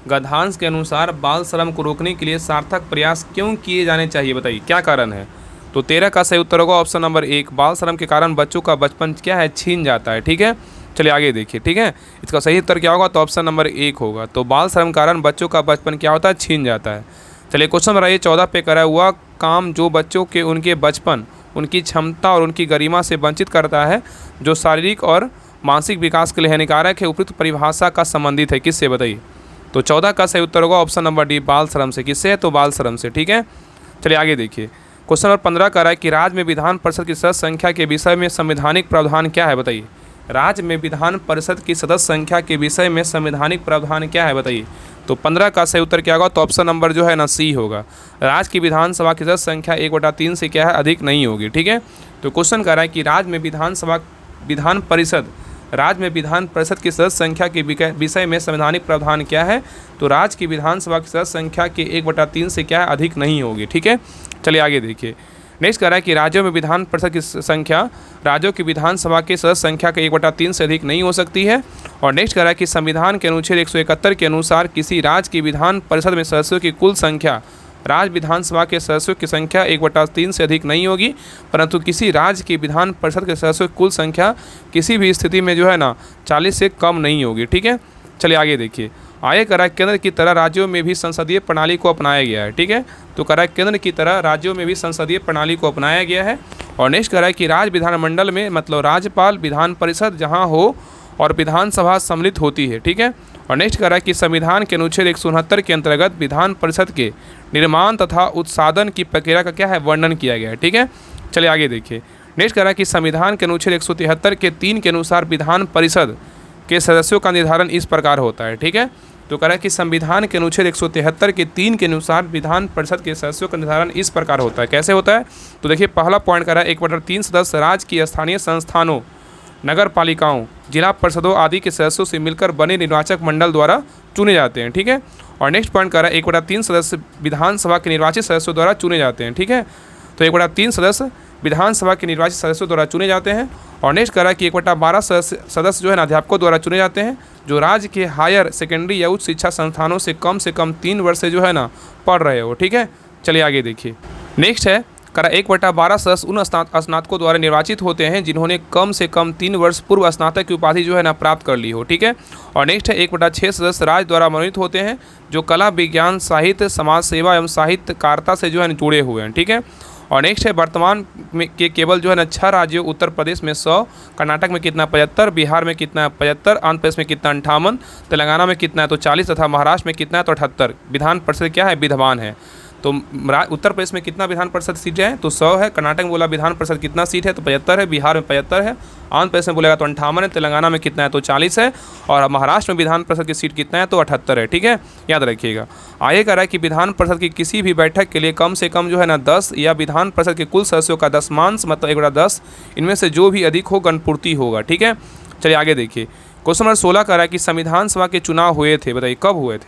गद्यांश के अनुसार बाल श्रम को रोकने के लिए सार्थक प्रयास क्यों किए जाने चाहिए बताइए, क्या कारण है? तो 13 का सही उत्तर होगा ऑप्शन नंबर 1, बाल श्रम के कारण बच्चों का बचपन क्या है? छीन जाता है। ठीक है, चलिए आगे देखिए। ठीक है, इसका सही उत्तर क्या होगा? तो ऑप्शन नंबर 1 होगा। तो बाल श्रम के कारण बच्चों का बचपन क्या होता है? छीन जाता है। चलिए क्वेश्चन नंबर 14 पे करा हुआ काम जो बच्चों के उनके बचपन, उनकी क्षमता और उनकी गरिमा से वंचित करता है, जो शारीरिक और मानसिक विकास के लिए हानिकारक है, उपयुक्त परिभाषा का संबंधित है, किससे बताइए। तो 14 का सही उत्तर होगा ऑप्शन नंबर डी, बाल श्रम से। किससे है? तो बाल श्रम से। ठीक है, चलिए आगे देखिए। क्वेश्चन नंबर 15 कह रहा है कि राज्य में विधान परिषद की सदस्य संख्या के विषय में संवैधानिक प्रावधान क्या है बताइए। राज्य में विधान परिषद की सदस्य संख्या के विषय में संवैधानिक प्रावधान क्या है बताइए। तो 15 का सही उत्तर क्या होगा? तो ऑप्शन नंबर जो है ना सी होगा। राज्य की विधानसभा की सदस्य संख्या 1/3 से क्या है? अधिक नहीं होगी। ठीक है, तो क्वेश्चन कह रहा है कि राज्य में विधान परिषद की सदस्य संख्या के विषय में संवैधानिक प्रावधान क्या है? तो राज्य की विधानसभा की सदस्य संख्या के 1/3 से क्या है? अधिक नहीं होगी। ठीक है, चलिए आगे देखिए। नेक्स्ट कह रहा है कि राज्यों में विधान परिषद की संख्या राज्यों की विधानसभा की सदस्य संख्या के 1/3 से अधिक नहीं हो सकती है। और नेक्स्ट कह रहा है कि संविधान के अनुच्छेद 171 के अनुसार किसी राज्य की विधान परिषद में सदस्यों की कुल संख्या राज्य विधानसभा के सदस्यों की संख्या 1/3 से अधिक नहीं होगी, परंतु किसी राज्य की विधान परिषद के सदस्यों की कुल संख्या किसी भी स्थिति में जो है ना 40 से कम नहीं होगी। ठीक है, चलिए आगे देखिए। आगे कह रहा है केंद्र की तरह राज्यों में भी संसदीय प्रणाली को अपनाया गया है। ठीक है, तो कह रहा है केंद्र की तरह राज्यों में भी संसदीय प्रणाली को अपनाया गया है। और नेक्स्ट कह रहा है कि राज्य विधानमंडल में मतलब राज्यपाल, विधान परिषद जहाँ हो और विधानसभा सम्मिलित होती है। ठीक है, और नेक्स्ट कह रहा है कि संविधान के अनुच्छेद 169 के अंतर्गत विधान परिषद के निर्माण तथा उत्साधन की प्रक्रिया का क्या है? वर्णन किया गया है। ठीक है, चलिए आगे देखिए। नेक्स्ट कह रहा है कि संविधान के अनुच्छेद 173 के 3 के अनुसार विधान परिषद के सदस्यों का निर्धारण इस प्रकार होता है। ठीक है, तो कह रहा है कि संविधान के अनुच्छेद 173 के 3 के अनुसार विधान परिषद के सदस्यों का निर्धारण इस प्रकार होता है। कैसे होता है? तो देखिए पहला पॉइंट कह रहा है 1/3 सदस्य राज्य की स्थानीय संस्थानों, नगर पालिकाओं, जिला परिषदों आदि के सदस्यों से मिलकर बने निर्वाचक मंडल द्वारा चुने जाते हैं। ठीक है, और नेक्स्ट पॉइंट कह रहा है 1/3 सदस्य विधानसभा के निर्वाचित सदस्यों द्वारा चुने जाते हैं। ठीक है, तो 1/3 सदस्य विधानसभा के निर्वाचित सदस्यों द्वारा चुने जाते हैं। और नेक्स्ट कह रहा है कि 1/12 सदस्य जो है ना अध्यापकों द्वारा चुने जाते हैं, जो राज्य के हायर सेकेंडरी या उच्च शिक्षा संस्थानों से कम 3 वर्ष से जो है ना पढ़ रहे हो। ठीक है, चलिए आगे देखिए। नेक्स्ट है करा 1/12 सदस्य उन स्नातकों द्वारा निर्वाचित होते हैं जिन्होंने कम से कम 3 वर्ष पूर्व स्नातक की उपाधि जो है ना प्राप्त कर ली हो। ठीक है, और नेक्स्ट है 1/6 सदस्य राज्य द्वारा मनोनीत होते हैं जो कला, विज्ञान, साहित्य, समाज सेवा एवं साहित्यकारिता से जो है जुड़े हुए हैं। ठीक है, और नेक्स्ट है वर्तमान में के केवल जो है ना 6 राज्यों, उत्तर प्रदेश में 100, कर्नाटक में कितना 75, बिहार में कितना 75, आंध्र प्रदेश में कितना 58, तेलंगाना में कितना है तो 40 तथा महाराष्ट्र में कितना है तो 78 विधान परिषद क्या है? विद्यमान है। तो उत्तर प्रदेश में कितना विधान परिषद सीटें हैं तो 100 है, कर्नाटक में बोला विधान परिषद कितना सीट है तो 75 है, बिहार में 75 है, आंध्र प्रदेश में बोलेगा तो 58 है, तेलंगाना में कितना है तो 40 है, और महाराष्ट्र में विधान परिषद की सीट कितना है तो 78 है। ठीक है, याद रखिएगा। आगे कह रहा है कि विधान परिषद की किसी भी बैठक के लिए कम से कम जो है ना 10 या विधान परिषद के कुल सदस्यों का 10वांश मतलब 1/10 इनमें से जो भी अधिक हो गणपूर्ति होगा। ठीक है, चलिए आगे देखिए। क्वेश्चन नंबर 16 कह रहा है कि संविधान सभा के चुनाव हुए थे, बताइए कब हुए थे।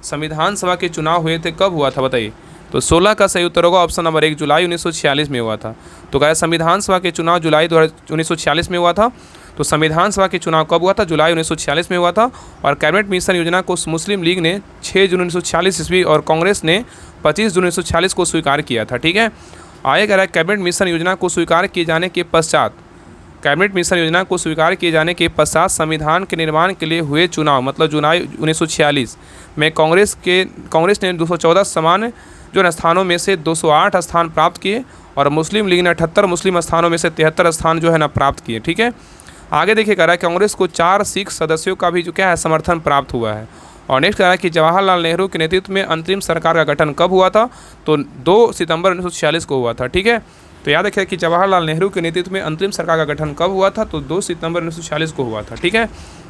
संविधान सभा के चुनाव हुए थे, कब हुआ था बताइए। तो 16 का सही उत्तर होगा ऑप्शन नंबर 1, जुलाई 1946 में हुआ था। तो कह रहा है संविधान सभा के चुनाव जुलाई 1946 में हुआ था। तो संविधान सभा के चुनाव कब हुआ था, जुलाई 1946 में हुआ था। और कैबिनेट मिशन योजना को मुस्लिम लीग ने 6 जून 1946 ईस्वी और कांग्रेस ने 25 जून 1946 को स्वीकार किया था, ठीक है। आगे कह रहा है कैबिनेट मिशन योजना को स्वीकार किए जाने के पश्चात, कैबिनेट मिशन योजना को स्वीकार किए जाने के पश्चात संविधान के निर्माण के लिए हुए चुनाव, मतलब जुलाई 1946 में कांग्रेस ने 214 समान जो स्थानों में से 208 स्थान प्राप्त किए और मुस्लिम लीग ने 78 मुस्लिम स्थानों में से 73 स्थान जो है ना प्राप्त किए, ठीक है। आगे देखिए कह रहा है कांग्रेस को 4 सिख सदस्यों का भी जो क्या है समर्थन प्राप्त हुआ है। और नेक्स्ट कह रहा है कि जवाहरलाल नेहरू के नेतृत्व में अंतरिम सरकार का गठन कब हुआ था, तो 2 सितंबर 1946 को हुआ था, ठीक है। तो याद रखिए कि जवाहरलाल नेहरू के नेतृत्व में अंतरिम सरकार का गठन कब हुआ था, तो 2 सितंबर 1946 को हुआ था, ठीक है।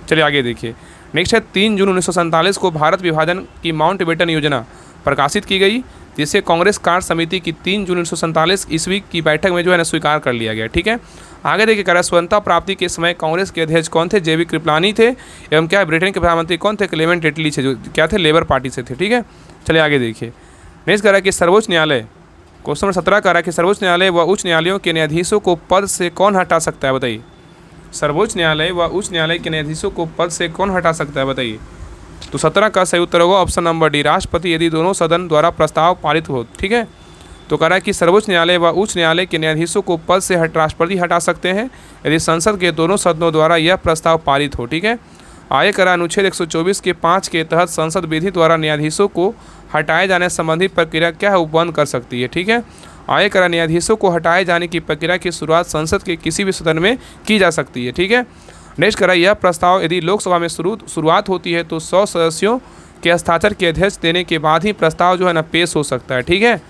चलिए आगे देखिए। नेक्स्ट है 3 जून 1947 को भारत विभाजन की माउंटबेटन योजना प्रकाशित की गई, जिसे कांग्रेस कार्य समिति की 3 जून 1947 ईस्वी की बैठक में जो है ना स्वीकार कर लिया गया, ठीक है। आगे देखिए कह रहा है स्वतंत्रता प्राप्ति के समय कांग्रेस के अध्यक्ष कौन थे, जेबी कृपलानी थे। एवं क्या ब्रिटेन के प्रधानमंत्री कौन थे, क्लेमेंट एटली थे, जो क्या थे लेबर पार्टी से थे, ठीक है। चलिए आगे देखिए। नेक्स्ट कह रहा है कि सर्वोच्च न्यायालय, क्वेश्चन नंबर 17 कह रहा है कि सर्वोच्च न्यायालय व उच्च न्यायालयों के न्यायाधीशों को पद से कौन हटा सकता है, बताइए। सर्वोच्च न्यायालय व उच्च न्यायालय के न्यायाधीशों को पद से कौन हटा सकता है, बताइए। तो 17 का सही उत्तर होगा ऑप्शन नंबर डी, राष्ट्रपति, यदि दोनों सदन द्वारा प्रस्ताव पारित हो, ठीक है। तो कह रहा है कि सर्वोच्च न्यायालय व उच्च न्यायालय के न्यायाधीशों को पद से राष्ट्रपति हटा सकते हैं यदि संसद के दोनों सदनों द्वारा यह प्रस्ताव पारित हो, ठीक है। आगे कह रहा है अनुच्छेद 124 के 5 के तहत संसद विधि द्वारा न्यायाधीशों को हटाए जाने संबंधी प्रक्रिया क्या है, उपबंध कर सकती है, ठीक है। आगे कह रहा है न्यायाधीशों को हटाए जाने की प्रक्रिया की शुरुआत संसद के किसी भी सदन में की जा सकती है, ठीक है। नेक्स्ट कह रहा है यह प्रस्ताव यदि लोकसभा में शुरुआत होती है तो 100 सदस्यों के हस्ताक्षर के अध्यक्ष देने के बाद ही प्रस्ताव जो है ना पेश हो सकता है, ठीक है।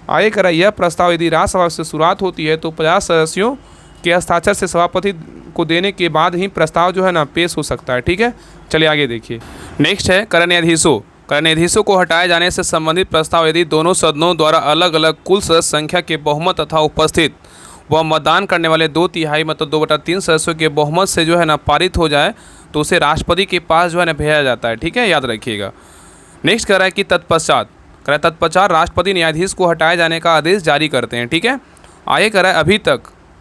आगे कह रहा है यह प्रस्ताव यदि राज्यसभा से शुरुआत होती है तो 50 सदस्यों के हस्ताक्षर से सभापति को देने के बाद ही प्रस्ताव जो है ना पेश हो सकता है, ठीक है। चलिए आगे देखिए। नेक्स्ट है कर न्यायाधीशों को हटाए जाने से संबंधित प्रस्ताव यदि दोनों सदनों द्वारा अलग अलग कुल सदस्य संख्या के बहुमत तथा उपस्थित व मतदान करने वाले 2/3 मतलब 2/3 सदस्यों के बहुमत से जो है ना पारित हो जाए तो उसे राष्ट्रपति के पास जो है ना भेजा जाता है, ठीक है, याद रखिएगा। नेक्स्ट कह रहा है कि तत्पश्चात राष्ट्रपति न्यायाधीश को हटाए जाने का आदेश जारी करते हैं, ठीक है। आगे कह रहा है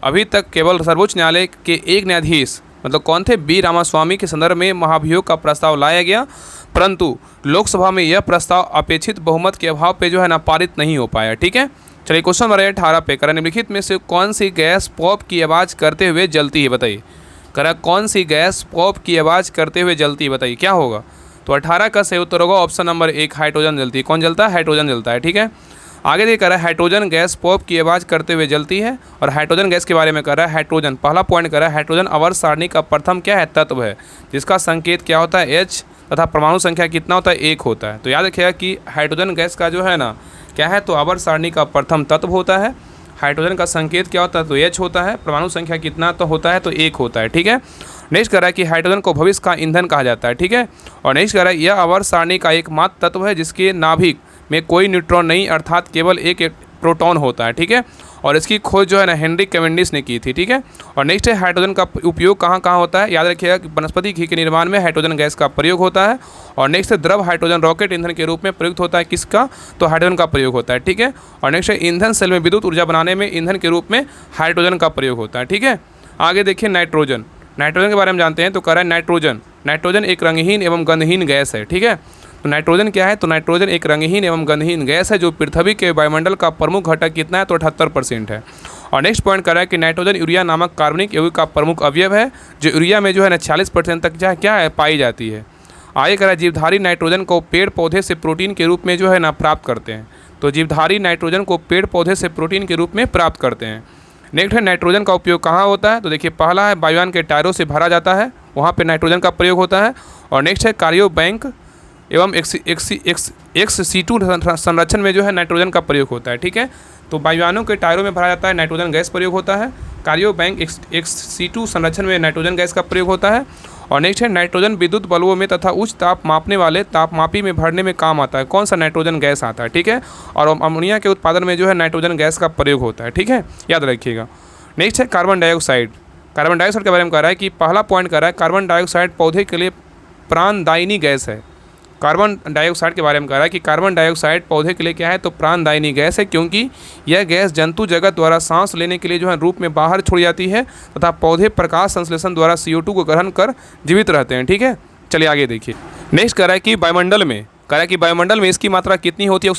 अभी तक केवल सर्वोच्च न्यायालय के एक न्यायाधीश मतलब कौन थे, बी रामास्वामी के संदर्भ में महाभियोग का प्रस्ताव लाया गया, परंतु लोकसभा में यह प्रस्ताव अपेक्षित बहुमत के अभाव पे जो है ना पारित नहीं हो पाया, ठीक है। चलिए क्वेश्चन नंबर 18 पे कह निम्नलिखित में से कौन सी गैस पॉप की आवाज़ करते हुए जलती है, बताइए। कह रहा कौन सी गैस पॉप की आवाज़ करते हुए जलती है, बताइए क्या होगा। तो 18 का सही उत्तर होगा ऑप्शन नंबर 1, हाइड्रोजन जलती है। कौन जलता है, हाइड्रोजन जलता है, ठीक है। आगे देखिए कह रहा है हाइड्रोजन गैस पॉप की आवाज़ करते हुए जलती है और हाइड्रोजन गैस के बारे में कह रहा है हाइड्रोजन, पहला पॉइंट कह रहा है हाइड्रोजन आवर्त सारणी का प्रथम क्या है, तत्व है, जिसका संकेत क्या होता है, H, तथा परमाणु संख्या कितना होता है, 1 होता है। तो याद रखिएगा कि हाइड्रोजन गैस का जो है ना क्या है, तो आवर्त सारणी का प्रथम तत्व होता है। हाइड्रोजन का संकेत क्या होता है, तो H होता है, परमाणु संख्या कितना तो होता है, तो 1 होता है, ठीक है। नेक्स्ट कह रहा है कि हाइड्रोजन को भविष्य का ईंधन कहा जाता है, ठीक है। और नेक्स्ट कह रहा है यह आवर्त सारणी का एकमात्र तत्व है जिसके नाभिक में कोई न्यूट्रॉन नहीं अर्थात केवल एक प्रोटॉन होता है, ठीक है। और इसकी खोज जो है ना हेनरी कैवेंडिश ने की थी, ठीक है। और नेक्स्ट है हाइड्रोजन का उपयोग कहाँ कहाँ होता है, याद रखिएगा कि वनस्पति घी के निर्माण में हाइड्रोजन गैस का प्रयोग होता है। और नेक्स्ट है द्रव हाइड्रोजन रॉकेट ईंधन के रूप में प्रयुक्त होता है, किसका, तो हाइड्रोजन का प्रयोग होता है, ठीक है। और नेक्स्ट है ईंधन सेल में विद्युत ऊर्जा बनाने में ईंधन के रूप में हाइड्रोजन का प्रयोग होता है, ठीक है। आगे देखिए नाइट्रोजन के बारे में जानते हैं। तो कह रहा है नाइट्रोजन एक रंगहीन एवं गंधहीन गैस है, ठीक है। तो नाइट्रोजन क्या है, तो नाइट्रोजन एक रंगहीन एवं गंधहीन गैस है जो पृथ्वी के वायुमंडल का प्रमुख घटक कितना है, तो 78% है। और नेक्स्ट पॉइंट कर रहा है कि नाइट्रोजन यूरिया नामक कार्बनिक यौगिक का प्रमुख अवयव है जो यूरिया में जो है ना 40% तक क्या है पाई जाती है। आगे कह रहा है जीवधारी नाइट्रोजन को पेड़ पौधे से प्रोटीन के रूप में जो है ना प्राप्त करते हैं। तो जीवधारी नाइट्रोजन को पेड़ पौधे से प्रोटीन के रूप में प्राप्त करते हैं। नेक्स्ट है नाइट्रोजन का उपयोग कहाँ होता है, तो देखिए पहला है वायुयान के टायरों से भरा जाता है, वहाँ पे नाइट्रोजन का प्रयोग होता है। और नेक्स्ट है कार्यो बैंक एवं XC2 संरक्षण में जो है नाइट्रोजन का प्रयोग होता है, ठीक है। तो वायुयानों के टायरों में भरा जाता है, नाइट्रोजन गैस प्रयोग होता है। कार्यो बैंक XC2 संरक्षण में नाइट्रोजन गैस का प्रयोग होता है। और नेक्स्ट है नाइट्रोजन विद्युत बल्बों में तथा उच्च ताप मापने वाले तापमापी में भरने में काम आता है, कौन सा, नाइट्रोजन गैस आता है, ठीक है। और अमोनिया के उत्पादन में जो है नाइट्रोजन गैस का प्रयोग होता है, ठीक है, याद रखिएगा। नेक्स्ट है कार्बन कार्बन डाइऑक्साइड के बारे में कह रहा है कि पहला पॉइंट कह रहा है कार्बन डाइऑक्साइड पौधे के लिए प्राणदायिनी गैस है। कार्बन डाइऑक्साइड के बारे में कह रहा है कि कार्बन डाइऑक्साइड पौधे के लिए क्या है, तो प्राणदायिनी गैस है, क्योंकि यह गैस जंतु जगत द्वारा सांस लेने के लिए जो है रूप में बाहर छोड़ी जाती है तथा पौधे प्रकाश संश्लेषण द्वारा CO2 को ग्रहण कर जीवित रहते हैं। ठीक है, चलिए आगे देखिए। नेक्स्ट कह रहा है कि वायुमंडल में वायुमंडल में इसकी मात्रा कितनी होती है,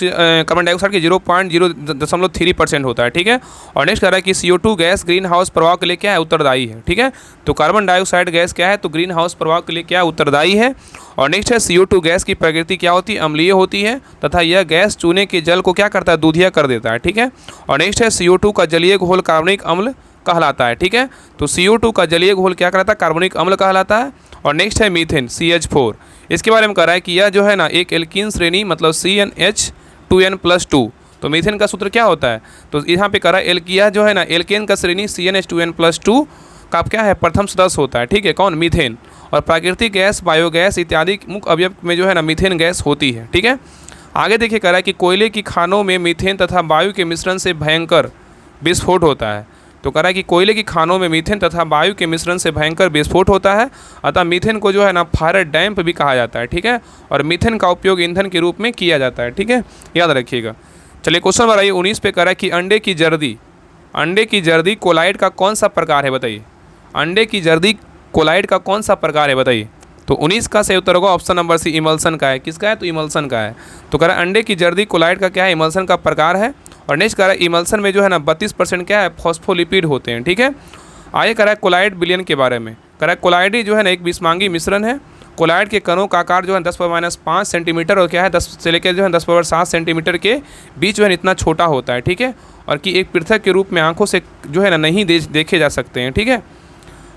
कार्बन डाइऑक्साइड की 0.03% होता है। ठीक है, और नेक्स्ट कह रहा है कि CO2 गैस ग्रीन हाउस प्रभाव के लिए क्या है, उत्तरदायी है। ठीक है, तो कार्बन डाइऑक्साइड गैस क्या है, तो ग्रीन हाउस प्रभाव के लिए क्या उत्तरदायी है। और नेक्स्ट है CO2 गैस की प्रकृति क्या होती है, अम्लीय होती है तथा यह गैस चूने के जल को क्या करता है, दूधिया कर देता है। ठीक है, और नेक्स्ट है CO2 का जलीय घोल कार्बनिक अम्ल कहलाता है। ठीक है, तो CO2 का जलीय घोल क्या कहलाता है, कार्बनिक अम्ल कहलाता है। और नेक्स्ट है मीथेन CH4, इसके बारे में कह रहा है कि यह जो है ना एक एल्कीन श्रेणी मतलब CnH2n+2। तो मीथेन का सूत्र क्या होता है, तो यहाँ पे कह रहा है यह जो है ना एल्केन का श्रेणी CnH2n+2 का क्या है, प्रथम सदस्य होता है। ठीक है, कौन, मीथेन। और प्राकृतिक गैस, बायोगैस इत्यादि मुख्य अवयव में जो है ना मीथेन गैस होती है। ठीक है, आगे देखिए कह रहा है कि कोयले की खानों में मीथेन तथा वायु के मिश्रण से भयंकर विस्फोट होता है। तो कह रहा है कि कोयले की खानों में मीथेन तथा वायु के मिश्रण से भयंकर विस्फोट होता है, अतः मीथेन को जो है ना फायर डैम्प भी कहा जाता है। ठीक है, और मीथेन का उपयोग ईंधन के रूप में किया जाता है। ठीक है, याद रखिएगा। चलिए क्वेश्चन नंबर 19 पे कह रहा है कि अंडे की जर्दी कोलाइड का कौन सा प्रकार है, बताइए। अंडे की जर्दी कोलाइड का कौन सा प्रकार है, बताइए। तो 19 का सही उत्तर होगा ऑप्शन नंबर सी, इमल्सन का है। किसका है, तो इमल्सन का है। तो कह रहा है अंडे की जर्दी कोलाइड का क्या है, इमल्सन का प्रकार है। और नेक्स्ट कह रहा है इमल्सन में जो है ना 32% क्या है, फॉस्फोलिपिड होते हैं। ठीक है, आगे कह रहा है कोलाइड विलयन के बारे में। कह रहा है कोलाइडी जो है ना एक विषमांगी मिश्रण है। कोलाइड के कणों का आकार जो है 10⁻5 सेंटीमीटर और क्या है 10 से लेकर जो है 10⁻7 सेंटीमीटर के बीच जो है इतना छोटा होता है। ठीक है, और कि एक पृथक के रूप में आंखों से जो है ना नहीं देखे जा सकते हैं। ठीक है,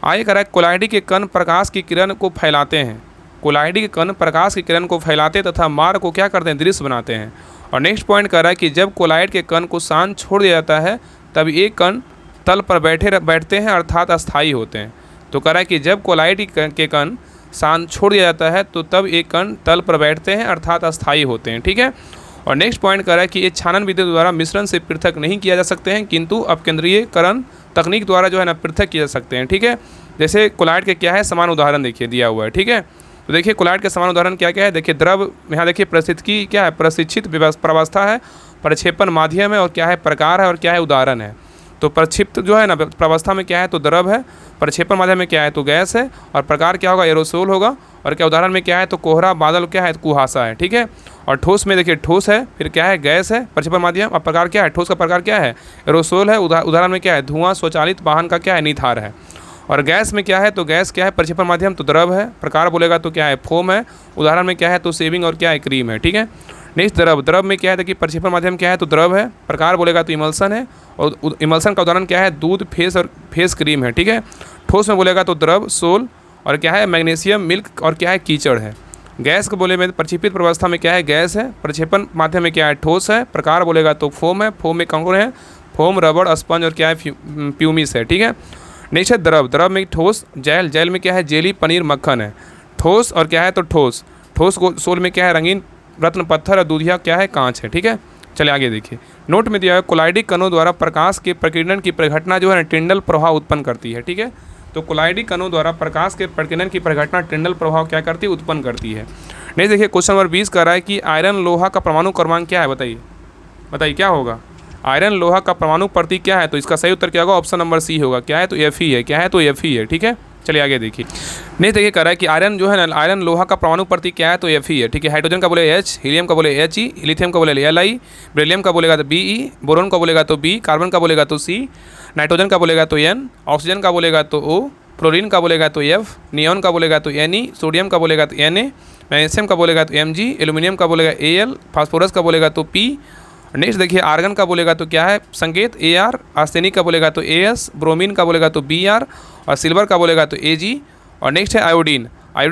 आगे कह रहा है कोलाइडी के कण प्रकाश की किरण को फैलाते हैं। कोलाइडी के कण प्रकाश की किरण को फैलाते तथा मार्ग को क्या करते हैं, दृश्य बनाते हैं। और नेक्स्ट पॉइंट कह रहा है कि जब कोलाइड के कण को शांत छोड़ दिया जाता है तब ये कण तल पर बैठते हैं अर्थात अस्थायी होते हैं। तो कह रहा है कि जब कोलाइड के कण शांत छोड़ दिया जाता है तो तब ये कण तल पर बैठते हैं अर्थात अस्थायी होते हैं। ठीक है, और नेक्स्ट पॉइंट कह रहा है कि ये छानन विधि द्वारा मिश्रण से पृथक नहीं किया जा सकते हैं, किंतु अपकेंद्रीयकरण तकनीक द्वारा जो है ना पृथक किया जा सकते हैं। ठीक है, जैसे कोलाइड के क्या है समान उदाहरण देखिए दिया हुआ है। ठीक है, तो देखिए कोलाइड के समान उदाहरण क्या क्या है, देखिए द्रव, यहाँ देखिए परिस्थितिकी क्या है, प्रशिक्षित प्रवस्था है, प्रक्षेपण माध्यम है, और क्या है प्रकार है, और क्या है उदाहरण है। तो प्रक्षिप्त जो है ना प्रवस्था में क्या है, तो द्रव है, प्रक्षेपण माध्यम में क्या है, तो गैस है, और प्रकार क्या होगा, एरोसोल होगा, और क्या उदाहरण में क्या है, तो कोहरा, बादल, क्या है, कुहासा है। ठीक है, और ठोस में देखिए ठोस है, फिर क्या है, गैस है, प्रक्षेपण माध्यम, और प्रकार क्या है, ठोस का प्रकार क्या है, एरोसोल है, उदाहरण में क्या है, धुआं, स्वचालित वाहन का क्या है, निथार है। और गैस में क्या है, तो गैस क्या है, प्रक्षेपण माध्यम, तो द्रव है, प्रकार बोलेगा तो क्या है, फोम है, उदाहरण में क्या है, तो सेविंग, और क्या है, क्रीम है। ठीक है, नेक्स्ट द्रव में क्या है, देखिए प्रक्षेपण माध्यम क्या है, तो द्रव है, प्रकार बोलेगा तो इमल्सन है, और इमल्सन का उदाहरण क्या है, दूध, फेस और फेस क्रीम है। ठीक है, ठोस में बोलेगा तो द्रव, सोल, और क्या है, मैग्नीशियम, मिल्क, और क्या है, कीचड़ है। गैस को बोले में प्रक्षेपित प्रवस्था में क्या है, गैस है, प्रक्षेपण माध्यम में क्या है, ठोस है, प्रकार बोलेगा तो फोम है, फोम में कौन है, फोम, रबड़, स्पंज, और क्या है, प्यूमिस है। ठीक है, नेक्स्ट है द्रव में ठोस, जेल में क्या है, जेली, पनीर, मक्खन है। ठोस और क्या है, तो ठोस को सोल में क्या है, रंगीन रत्न पत्थर, और दूधिया क्या है, कांच है। ठीक है, चलिए आगे देखिए। नोट में दिया है कोलाइडिक कणों द्वारा प्रकाश के प्रकीर्णन की परिघटना जो है ना टिंडल प्रभाव उत्पन्न करती है। ठीक है, तो कोलाइडिक कणों द्वारा प्रकाश के प्रकीर्णन की परिघटना टिंडल प्रभाव क्या करती है, उत्पन्न करती है। नहीं देखिए क्वेश्चन नंबर 20 कर रहा है कि आयरन लोहा का परमाणु क्रमांक क्या है, बताइए क्या होगा। आयरन लोहा का परमाणु प्रतीक क्या है, तो इसका सही उत्तर क्या होगा, ऑप्शन नंबर सी होगा, क्या है, तो Fe है। क्या है, तो Fe है। ठीक है, चलिए आगे देखिए। नहीं देखिए कह रहा है कि आयरन जो है ना, आयरन लोहा का परमाणु प्रतीक क्या है, तो Fe है। ठीक है, हाइड्रोजन का बोले H, हीलियम का बोले He, लिथियम का बोले Li, बेरिलियम का बोलेगा तो Be, बोरोन का बोलेगा तो B, कार्बन का बोलेगा तो C, नाइट्रोजन का बोलेगा तो N, ऑक्सीजन का बोलेगा तो O, फ्लोरीन का बोलेगा तो F, नियॉन का बोलेगा तो Ne, सोडियम का बोलेगा तो Na, मैग्नीशियम का बोलेगा तो Mg, एल्यूमिनियम का बोलेगा Al, फास्फोरस का बोलेगा तो P। नेक्स्ट देखिए आर्गन का बोलेगा तो क्या है, संकेत Ar, आर्सेनिक का बोलेगा तो As, ब्रोमीन का बोलेगा तो Br, और सिल्वर का बोलेगा तो Ag। और नेक्स्ट है आयोडीन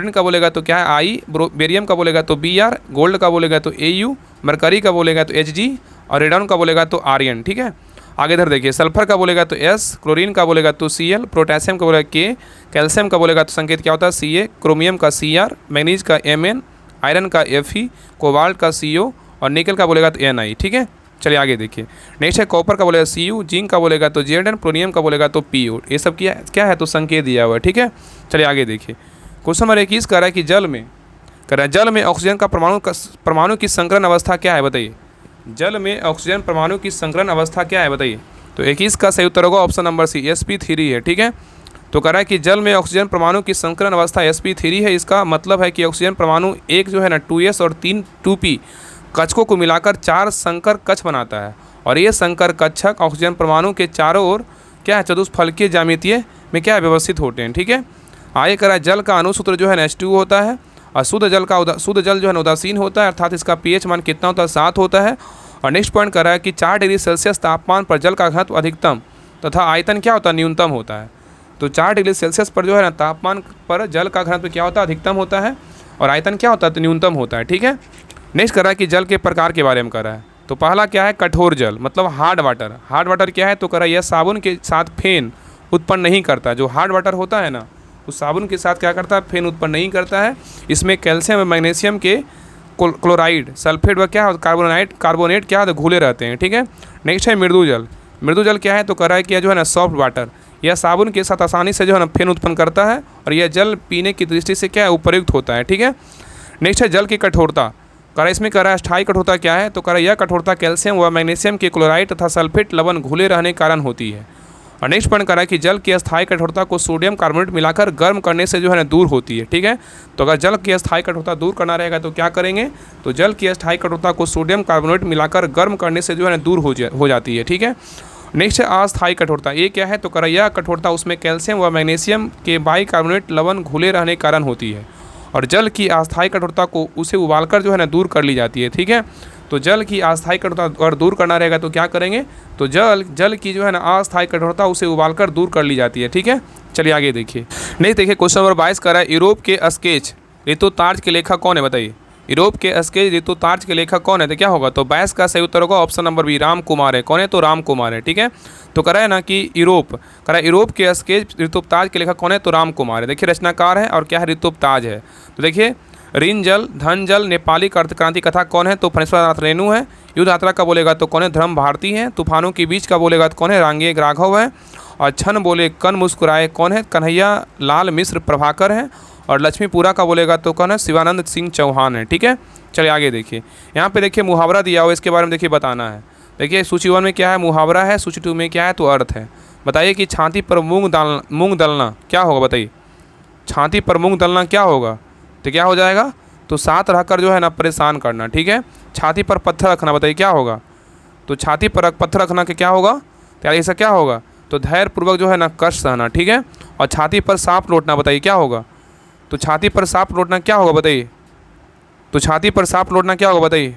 का बोलेगा तो क्या है I, बेरियम का बोलेगा तो Br, गोल्ड का बोलेगा तो Au, मरकरी का बोलेगा तो Hg, और रेडॉन का बोलेगा तो Rn। ठीक है, आगे इधर देखिए सल्फर का बोलेगा तो S, क्लोरीन का बोलेगा तो Cl, पोटेशियम का बोलेगा K, कैल्शियम का बोलेगा तो संकेत क्या होता है Ca, क्रोमियम का Cr, मैग्नीज का Mn, आयरन का Fe, कोबाल्ट का Co, और निकल का बोलेगा तो Ni। ठीक है, चलिए आगे देखिए। नेक्स्ट है कॉपर का बोलेगा Cu, जिंक का बोलेगा तो Zn, प्लोनियम का बोलेगा तो Pu। ये सब क्या है तो संकेत दिया हुआ है, ठीक है। चलिए आगे देखिए। क्वेश्चन नंबर 21 कह रहा है कि जल में ऑक्सीजन का परमाणु की संकरण अवस्था क्या है बताइए। जल में ऑक्सीजन परमाणु की संकरण अवस्था क्या है बताइए। तो 21 का सही उत्तर होगा ऑप्शन नंबर सी, sp3 है, ठीक है। तो कह रहा है कि जल में ऑक्सीजन परमाणु की संकरण अवस्था sp3 है। इसका मतलब है कि ऑक्सीजन परमाणु एक जो है ना 2s और 3 2p कक्षकों को मिलाकर 4 संकर कक्ष बनाता है, और ये संकर कक्षक ऑक्सीजन परमाणु के चारों ओर क्या है चतुष्फलकीय ज्यामितीय में क्या व्यवस्थित होते हैं, ठीक है। आगे कह रहा है जल का अणुसूत्र जो है ना H2 होता है, और शुद्ध जल जो है ना उदासीन होता है, अर्थात इसका pH मान कितना होता है 7 होता है। और नेक्स्ट पॉइंट कर रहा है कि 4 डिग्री सेल्सियस तापमान पर जल का घनत्व अधिकतम तथा आयतन क्या होता है न्यूनतम होता है। तो 4 डिग्री सेल्सियस पर जो है ना तापमान पर जल का घनत्व क्या होता है अधिकतम होता है, और आयतन क्या होता है तो न्यूनतम होता है, ठीक है। नेक्स्ट कर रहा है कि जल के प्रकार के बारे में कर रहा है। तो पहला क्या है कठोर जल, मतलब हार्ड वाटर। हार्ड वाटर क्या है तो कर रहा है यह साबुन के साथ फेन उत्पन्न नहीं करता। जो हार्ड वाटर होता है ना उस साबुन के साथ क्या करता है फेन उत्पन्न नहीं करता है। इसमें कैल्शियम और मैग्नीशियम के क्लोराइड, सल्फेट व क्या कार्बोनेट क्या घुले रहते हैं, ठीक है। नेक्स्ट है मृदु जल। मृदु जल क्या है तो कर रहा है कि यह जो है ना सॉफ्ट वाटर, यह साबुन के साथ आसानी से जो है ना फेन उत्पन्न करता है, और यह जल पीने की दृष्टि से क्या है उपयुक्त होता है, ठीक है। नेक्स्ट है जल की कठोरता। कह रहा है इसमें कह रहा है स्थायी कठोरता क्या है तो कह रहा है यह कठोरता कैल्शियम व मैग्नीशियम के क्लोराइड तथा सल्फेट लवण घुले रहने के कारण होती है। और नेक्स्ट पॉइंट कर रहा है कि जल की अस्थायी कठोरता को सोडियम कार्बोनेट मिलाकर गर्म करने से जो है ना दूर होती है, ठीक है। तो अगर जल की अस्थायी कठोरता दूर करना रहेगा तो क्या करेंगे, तो जल की अस्थायी कठोरता को सोडियम कार्बोनेट मिलाकर गर्म करने से जो है ना दूर हो जाती है, ठीक है। नेक्स्ट है अस्थायी कठोरता। ये क्या है तो कह रहा है यह कठोरता उसमें कैल्शियम व मैग्नीशियम के बाइकार्बोनेट लवण घुले रहने के कारण होती है, और जल की अस्थायी कठोरता को उसे उबालकर जो है ना दूर कर ली जाती है, ठीक है। तो जल की अस्थायी कठोरता अगर दूर करना रहेगा तो क्या करेंगे, तो जल की जो है ना अस्थायी कठोरता उसे उबालकर दूर कर ली जाती है, ठीक है। चलिए आगे देखिए। नहीं देखिए क्वेश्चन नंबर 22 कर रहा है यूरोप के स्केच ऋतुतार्ज के लेखक कौन है बताइए। यूरोप के स्केच ऋतुतार्ज के लेखक कौन है तो क्या होगा, तो 22 का सही उत्तर होगा option number B, Ram Kumar है। कौन है तो राम कुमार है, ठीक है। तो कह रहा है ना कि यूरोप के स्केच ऋतुतार्ज के लेखक कौन है तो राम कुमार है। देखिए रचनाकार है और क्या है ऋतुतार्ज है। तो देखिए ऋण जल धन जल नेपाली क्रांति कथा कौन है तो फणेश्वर नाथ रेणु है। युद्ध यात्रा का बोलेगा तो कौन है धर्म भारती है। तूफानों के बीच का बोलेगा तो कौन है रांगे राघव है। और छन बोले कन मुस्कुराए कौन है कन्हैया लाल मिश्र प्रभाकर है। और लक्ष्मीपुरा का बोलेगा तो कौन है शिवानंद सिंह चौहान है, ठीक है। चलिए आगे देखिए। यहाँ पे देखिए मुहावरा दिया हुआ, इसके बारे में देखिए बताना है। देखिए सूची 1 में क्या है मुहावरा है, सूची 2 में क्या है तो अर्थ है। बताइए कि छाती पर मूंग दलना क्या होगा बताइए। छाती पर मूंग दलना क्या होगा तो क्या हो जाएगा, तो साथ रहकर जो है ना परेशान करना, ठीक है। छाती पर पत्थर रखना बताइए क्या होगा, तो छाती पर पत्थर रखना के क्या होगा, तो यार ऐसा क्या होगा, तो धैर्यपूर्वक जो है ना कष्ट सहना, ठीक है। और छाती पर सांप लौटना बताइए क्या होगा, तो छाती पर सांप लौटना क्या होगा बताइए, तो छाती पर सांप लौटना क्या होगा बताइए,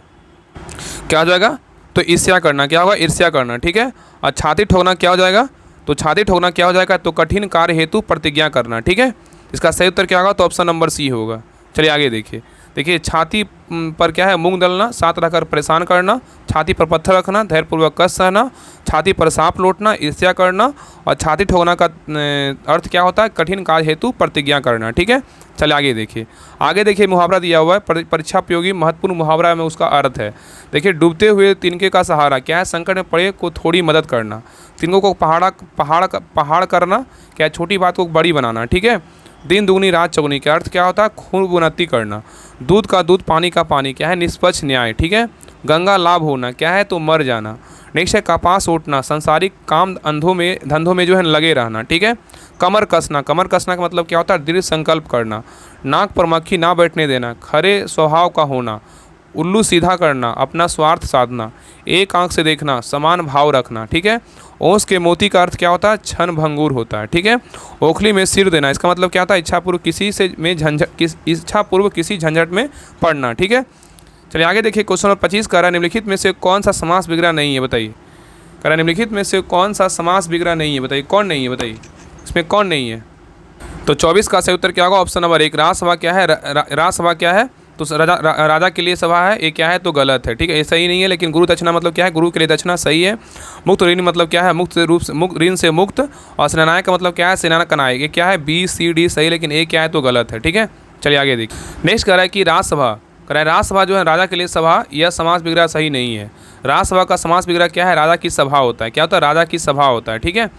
क्या हो जाएगा, तो ईर्ष्या करना, क्या होगा ईर्ष्या करना, ठीक है। और छाती ठोकना क्या हो जाएगा, तो छाती ठोकना क्या हो जाएगा, तो कठिन कार्य हेतु प्रतिज्ञा करना, ठीक है। इसका सही उत्तर क्या होगा, तो ऑप्शन नंबर सी होगा। चलिए आगे देखिए छाती पर क्या है मूंग दलना, साथ रहकर परेशान करना, छाती पर पत्थर रखना, धैर्यपूर्वक कष्ट सहना, छाती पर सांप लौटना, ईर्ष्या करना, और छाती ठोकना का अर्थ क्या होता है कठिन कार्य हेतु प्रतिज्ञा करना, ठीक है। चलिए आगे देखिए मुहावरा दिया हुआ है परीक्षा उपयोगी महत्वपूर्ण मुहावरा में उसका अर्थ है। देखिए डूबते हुए तिनके का सहारा क्या है, संकट में पड़े को थोड़ी मदद करना, तिनकों को पहाड़ करना, क्या है छोटी बात को बड़ी बनाना, ठीक है। दिन दुगनी रात चौगुनी का अर्थ क्या होता है खूब उन्नति करना। दूध का दूध पानी का पानी क्या है निष्पक्ष न्याय, ठीक है। गंगा लाभ होना क्या है तो मर जाना। नेक्स्ट है कपास ओटना, संसारिक काम धंधों में जो है लगे रहना, ठीक है। कमर कसना का मतलब क्या होता है दृढ़ संकल्प करना। नाक पर मक्खी ना बैठने देना, खरे स्वभाव का होना। उल्लू सीधा करना, अपना स्वार्थ साधना। एक आंख से देखना, समान भाव रखना, ठीक है। ओस के मोती का अर्थ क्या होता है क्षण भंगुर होता है, ठीक है। ओखली में सिर देना, इसका मतलब क्या होता है इच्छापूर्व किसी झंझट में पड़ना, ठीक है। चलिए आगे देखिए क्वेश्चन नंबर 25 कह रहा है निम्नलिखित में से कौन सा समास बिगड़ा नहीं है बताइए। कह रहा है निम्नलिखित में से कौन सा समास बिगड़ा नहीं है बताइए, कौन नहीं है बताइए, इसमें कौन नहीं है। तो 24 का सही उत्तर क्या होगा ऑप्शन नंबर 1 राजसभा क्या है, राजसभा क्या है तो राजा के लिए सभा है, ये क्या है तो गलत है, ठीक है ये सही नहीं है। लेकिन गुरु दक्षिणा मतलब क्या है, गुरु के लिए दक्षिणा सही है। मुक्त ऋण मतलब क्या है, ऋण से मुक्त। और सेनानायक का मतलब क्या है, सेना का नायक, ये क्या है बी सी डी सही, लेकिन ए क्या है तो गलत है, ठीक है। चलिए आगे देखिए। नेक्स्ट कह रहा है कि कह रहा है राजसभा जो है राजा के लिए सभा, यह समास विग्रह सही नहीं है। राजसभा का समास विग्रह क्या है? राजा की सभा होता है। क्या होता है? राजा की सभा होता है। ठीक है।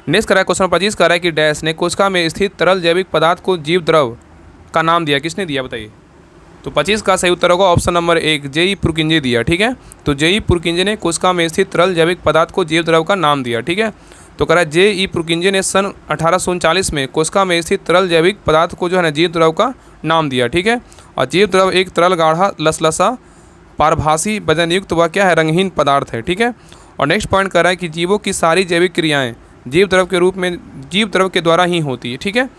नेक्स्ट करा है क्वेश्चन 25 करा है कि डैश ने कोशिका में स्थित तरल जैविक पदार्थ को जीव द्रव का नाम दिया। किसने दिया बताइए? तो 25 का सही उत्तर होगा ऑप्शन नंबर 1, जेई पुरकिंजे दिया। ठीक है। तो जेई पुरकिंजे ने कोशिका में स्थित तरल जैविक पदार्थ को जीव द्रव का नाम दिया। ठीक है। तो कह रहा है जेई पुरकिंजे ने सन 1839 में कोशिका में स्थित तरल जैविक पदार्थ को जो है ना जीव द्रव का नाम दिया। ठीक है। और जीव द्रव एक तरल गाढ़ा लसलसा पारभासी वजनयुक्त व क्या है रंगहीन पदार्थ है। ठीक है। और नेक्स्ट पॉइंट कर रहा है कि जीवों की सारी जैविक क्रियाएं जीव द्रव के रूप में जीव द्रव के द्वारा ही होती है। ठीक है।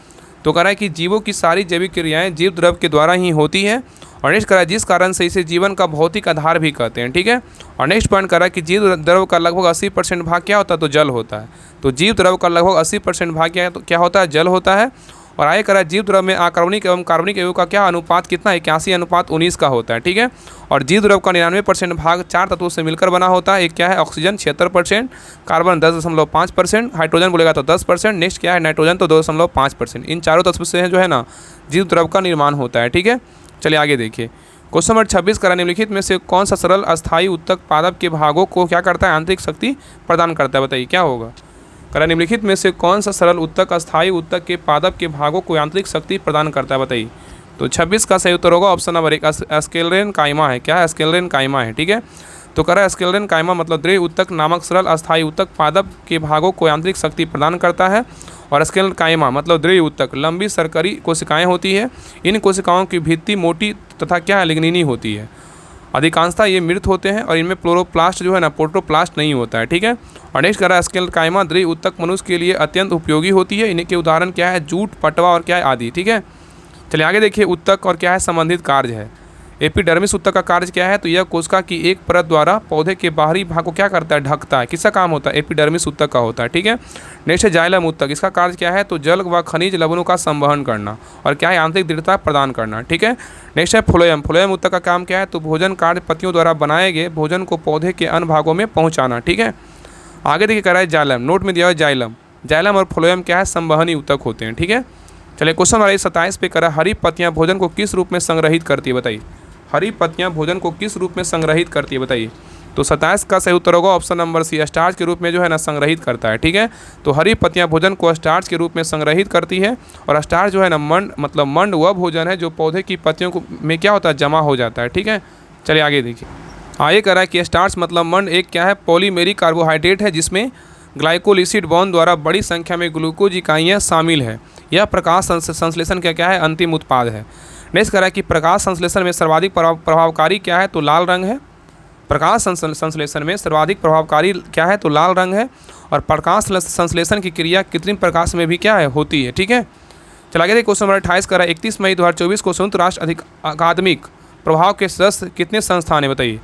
तो कह रहा है कि जीवों की सारी जैविक क्रियाएं जीव द्रव के द्वारा ही होती है। और नेक्स्ट कह रहा है जिस कारण से इसे जीवन का भौतिक आधार भी कहते हैं। ठीक है। और नेक्स्ट पॉइंट कर रहा है कि जीव द्रव का लगभग 80% भाग क्या होता है? तो जल होता है। तो जीव द्रव का लगभग 80% भाग क्या होता है? जल होता है। और आगे करा जीव द्रव में अकार्बनिक एवं कार्बनिक अणुओं का क्या अनुपात कितना? 81:19 का होता है। ठीक है। और जीव द्रव का 99% भाग 4 तत्वों से मिलकर बना होता है। एक क्या है? ऑक्सीजन 76%, कार्बन 10.5%, हाइड्रोजन बोलेगा तो 10%, नेक्स्ट क्या है? नाइट्रोजन तो 2.5%। इन चारों तत्व से जो है ना जीव द्रव का निर्माण होता है। ठीक है। चलिए आगे देखिए क्वेश्चन नंबर 26 करा निम्नलिखित में से कौन सा सरल अस्थायी उत्तक पादप के भागों को क्या करता है? आंतरिक शक्ति प्रदान करता है। बताइए क्या होगा? करा निम्नलिखित में से कौन सा सरल उत्तक अस्थायी उत्तक के पादप के भागों को यांत्रिक शक्ति प्रदान करता है? बताइए। तो 26 का सही उत्तर होगा ऑप्शन नंबर 1, एस्केलेन काइमा है। क्या है? एस्केलेन काइमा है। ठीक है। तो कह रहा है एस्केलेन काइमा मतलब द्रव्य उत्तक नामक सरल अस्थायी उत्तक पादप के भागों को यांत्रिक शक्ति प्रदान करता है। और एस्केलेन काइमा मतलब द्रव्य उत्तक लंबी सरकरी कोशिकाएं होती है। इन कोशिकाओं की भित्ति मोटी तथा क्या है? लिग्निनी होती है। अधिकांशतः ये मृत होते हैं और इनमें प्लोरोप्लास्ट जो है ना प्रोटोप्लास्ट नहीं होता है। ठीक है। और नेक्स्ट कह रहा है एस्केलेन काइमा द्रव्य उत्तक मनुष्य के लिए अत्यंत उपयोगी होती है। इनके उदाहरण क्या है? जूट, पटवा और क्या है? आदि। ठीक है। चलिए आगे देखिए उत्तक और क्या है संबंधित कार्य है। एपिडर्मिस उत्तक का कार्य क्या है? तो यह कोशिका की एक परत द्वारा पौधे के बाहरी भाग को क्या करता है? ढकता है। किसका काम होता है? एपिडर्मिस उत्तक का होता है। ठीक है। नेक्स्ट है जाइलम उत्तक। इसका कार्य क्या है? तो जल व खनिज लवणों का संवहन करना और क्या है? आंतरिक दृढ़ता प्रदान करना। ठीक है। नेक्स्ट है फ्लोएम। फ्लोएम उत्तक का काम क्या है? तो भोजन कार्य पत्तियों द्वारा बनाए गए भोजन को पौधे के अन्य भागों में पहुँचाना। ठीक है। आगे देखिए कह रहा है जाइलम, नोट में दिया हुआ जाइलम। जाइलम और फ्लोएम क्या है? संवहनी उत्तक होते हैं। ठीक है। चलिए क्वेश्चन नंबर 27 पे करा हरी पत्तियां भोजन को किस रूप में संग्रहित करती है? बताइए। हरी पत्तियां भोजन को किस रूप में संग्रहित करती है? बताइए। तो 27 का सही उत्तर होगा ऑप्शन नंबर सी, स्टार्च के रूप में जो है ना संग्रहित करता है। ठीक है। तो हरी पत्तियां भोजन को स्टार्च के रूप में संग्रहित करती है। और स्टार्च जो है ना मंड वह भोजन है जो पौधे की पत्तियों को में क्या होता है? जमा हो जाता है। ठीक है। चलिए आगे देखिए। आगे कह रहा है कि स्टार्च मतलब मंड एक क्या है? पॉलीमेरिक कार्बोहाइड्रेट है जिसमें ग्लाइकोलिसिड बॉन्ड द्वारा बड़ी संख्या में ग्लूकोज इकाइयाँ शामिल है। यह प्रकाश संश्लेषण का क्या है? अंतिम उत्पाद है। नेक्स्ट कह रहा है कि प्रकाश संश्लेषण में सर्वाधिक प्रभावकारी क्या है? तो लाल रंग है। प्रकाश संश्लेषण में सर्वाधिक प्रभावकारी क्या है? तो लाल रंग है। और प्रकाश संश्लेषण की क्रिया कृत्रिम प्रकाश में भी क्या है? होती है। ठीक है। चला गया क्वेश्चन नंबर 28 कह रहा है 31 मई 2024 को संयुक्त राष्ट्र अकादमिक प्रभाव के सदस्य कितने संस्थान है? बताइए।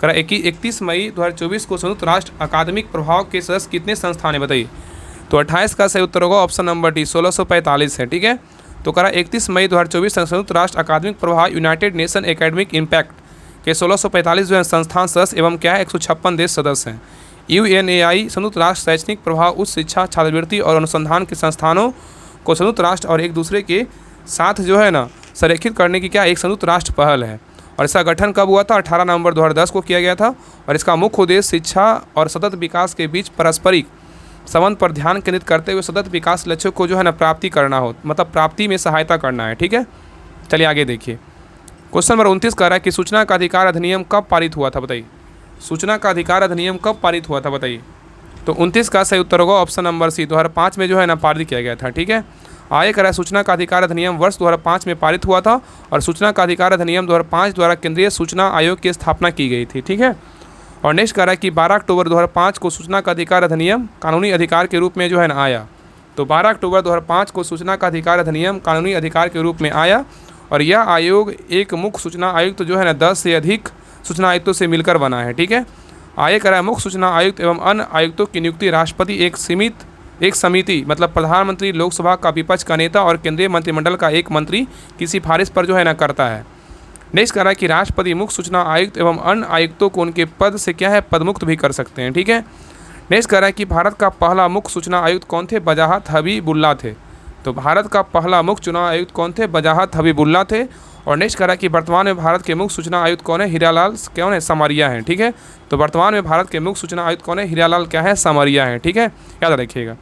कह रहा है 31 मई 2024 को संयुक्त राष्ट्र अकादमिक प्रभाव के सदस्य कितने संस्थान है? बताइए। तो 28 का सही उत्तर होगा ऑप्शन नंबर डी, 1645 है। ठीक है। तो कह रहा है 31 मई 2024 संयुक्त राष्ट्र अकादमिक प्रभाव यूनाइटेड नेशन एकेडमिक इम्पैक्ट के 1645 जो है संस्थान सदस्य एवं क्या है? 156 देश सदस्य हैं। UNAI संयुक्त राष्ट्र शैक्षणिक प्रभाव उच्च शिक्षा छात्रवृत्ति और अनुसंधान के संस्थानों को संयुक्त राष्ट्र और एक दूसरे के साथ जो है ना संरेखित करने की क्या एक संयुक्त राष्ट्र पहल है। और इसका गठन कब हुआ था? 18 नवंबर 2010 को किया गया था। और इसका मुख्य उद्देश्य शिक्षा और सतत विकास के बीच पारस्परिक संबंध पर ध्यान केंद्रित करते हुए सतत विकास लक्ष्यों को जो है ना प्राप्ति करना हो, मतलब प्राप्ति में सहायता करना है। ठीक है। चलिए आगे देखिए क्वेश्चन नंबर 29 कह रहा है कि सूचना का अधिकार अधिनियम कब पारित हुआ था? बताइए। सूचना का अधिकार अधिनियम कब पारित हुआ था? बताइए। तो 29 का सही उत्तर होगा ऑप्शन नंबर सी, 2005 में जो है ना पारित किया गया था। ठीक है। आगे कह रहा है सूचना का अधिकार अधिनियम वर्ष 2005 में पारित हुआ था। और सूचना का अधिकार अधिनियम 2005 द्वारा केंद्रीय सूचना आयोग की स्थापना की गई थी। ठीक है। और नेक्स्ट कह रहा है कि 12 अक्टूबर 2005 को सूचना का अधिकार अधिनियम कानूनी अधिकार के रूप में जो है ना आया। तो 12 अक्टूबर 2005 को सूचना का अधिकार अधिनियम कानूनी अधिकार के रूप में आया। और यह आयोग एक मुख्य सूचना आयुक्त जो है ना 10 से अधिक सूचना आयुक्तों से मिलकर बना है। ठीक है। आगे कह रहा है मुख्य सूचना आयुक्त एवं अन्य आयुक्तों की नियुक्ति राष्ट्रपति एक समिति मतलब प्रधानमंत्री, लोकसभा का विपक्ष का नेता और केंद्रीय मंत्रिमंडल का एक मंत्री की सिफारिश पर जो है ना करता है। नेक्स्ट कह रहा है कि राष्ट्रपति मुख्य सूचना आयुक्त एवं अन्य आयुक्तों को उनके पद से क्या है? पदमुक्त भी कर सकते हैं। ठीक है। नेक्स्ट कह रहा है कि भारत का पहला मुख्य सूचना आयुक्त कौन थे? वजाहत हबीबुल्ला थे। तो भारत का पहला मुख्य चुनाव आयुक्त कौन थे? वजाहत हबीबुल्ला थे। और नेक्स्ट कह रहा है कि वर्तमान में भारत के मुख्य सूचना आयुक्त कौन है? हीरालाल कौन है? समारिया हैं। ठीक है, तो वर्तमान में भारत के मुख्य सूचना आयुक्त कौन है? हीरालाल क्या है? समारिया हैं। ठीक है, याद रखिएगा।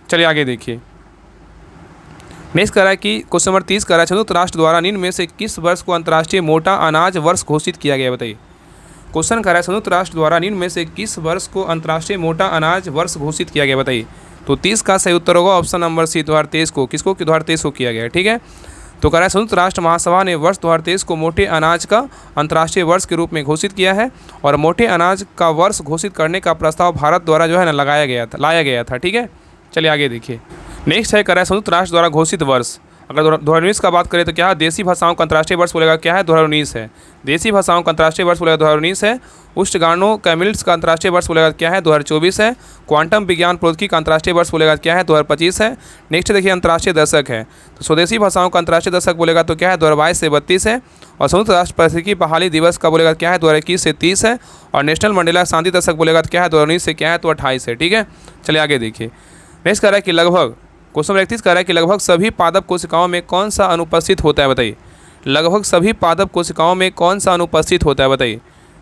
चलिए आगे देखिए। नेक्स्ट कह रहा है कि क्वेश्चन नंबर 30 कह रहा है संयुक्त राष्ट्र द्वारा निम्न में से किस वर्ष को अंतर्राष्ट्रीय मोटा अनाज वर्ष घोषित किया गया? बताइए। क्वेश्चन कह रहा है संयुक्त राष्ट्र द्वारा निम्न में से किस वर्ष को अंतर्राष्ट्रीय मोटा अनाज वर्ष घोषित किया गया? बताइए। तो 30 का सही उत्तर होगा ऑप्शन नंबर सी, 2023 को। किसको? 2023 को किया गया है। ठीक है, तो कह रहा है संयुक्त राष्ट्र महासभा ने वर्ष 2023 को मोटे अनाज का अंतर्राष्ट्रीय वर्ष के रूप में घोषित किया है और मोटे अनाज का वर्ष घोषित करने का प्रस्ताव भारत द्वारा जो है ना लाया गया था। ठीक है, चलिए आगे देखिए। नेक्स्ट है कह रहा है संयुक्त राष्ट्र द्वारा घोषित वर्ष। अगर 2019 का बात करें तो क्या है? देसी भाषाओं का अंतर्राष्ट्रीय वर्ष बोलेगा क्या है? 2019 है। देसी भाषाओं का अंतर्राष्ट्रीय वर्ष बोलेगा 2019 है। उष्टगानो कैमिल्स का अंतर्राष्ट्रीय वर्ष बोलेगा क्या है? 2024 है। क्वांटम विज्ञान प्रौद्योगिकी का अंतर्राष्ट्रीय वर्ष बोलेगा क्या है? 2025 है। नेक्स्ट देखिए अंतर्राष्ट्रीय दशक है, तो स्वदेशी भाषाओं का अंतर्राष्ट्रीय दशक बोलेगा तो क्या है? 2022 से 32 है। और संयुक्त राष्ट्र पारिस्थितिकी बहाली दिवस का बोलेगा क्या है? 2021 से 30 है। और नेशनल मंडेला शांति दशक बोलेगा तो क्या है? 2019 से क्या है? तो 28 है। ठीक है, चलिए आगे देखिए। नेक्स्ट कह रहा है कि लगभग क्वेश्चन नंबर 31 कह रहा है कि लगभग सभी पादप कोशिकाओं में कौन सा अनुपस्थित होता है? बताइए। लगभग सभी पादप कोशिकाओं में कौन सा अनुपस्थित होता है? बताइए।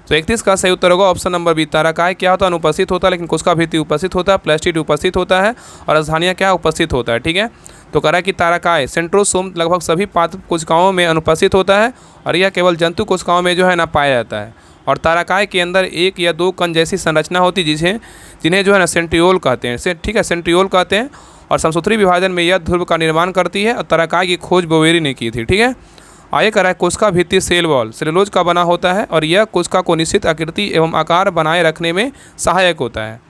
तो 31 का सही उत्तर होगा ऑप्शन नंबर बी, तारकाय क्या होता है? अनुपस्थित होता है, लेकिन कोशिका भित्ति उपस्थित होता है, प्लास्टिड उपस्थित होता है और राजधानियाँ क्या उपस्थित होता है। ठीक है, तो कह रहा है कि तारकाय सेंट्रोसोम लगभग सभी पादप कोशिकाओं में अनुपस्थित होता है और यह केवल जंतु कोशिकाओं में जो है ना पाया जाता है। और तारकाय के अंदर 1 या 2 कण जैसी संरचना होती है जिन्हें जो है ना सेंट्रियोल कहते हैं। ठीक है, सेंट्रियोल कहते हैं। और समसूत्री विभाजन में यह ध्रुव का निर्माण करती है और तारकाय की खोज बोवेरी ने की थी। ठीक है, आगे कह रहा है कोशिका भित्ति सेल वॉल सेलुलोज का बना होता है और यह कोशिका को निश्चित आकृति एवं आकार बनाए रखने में सहायक होता है।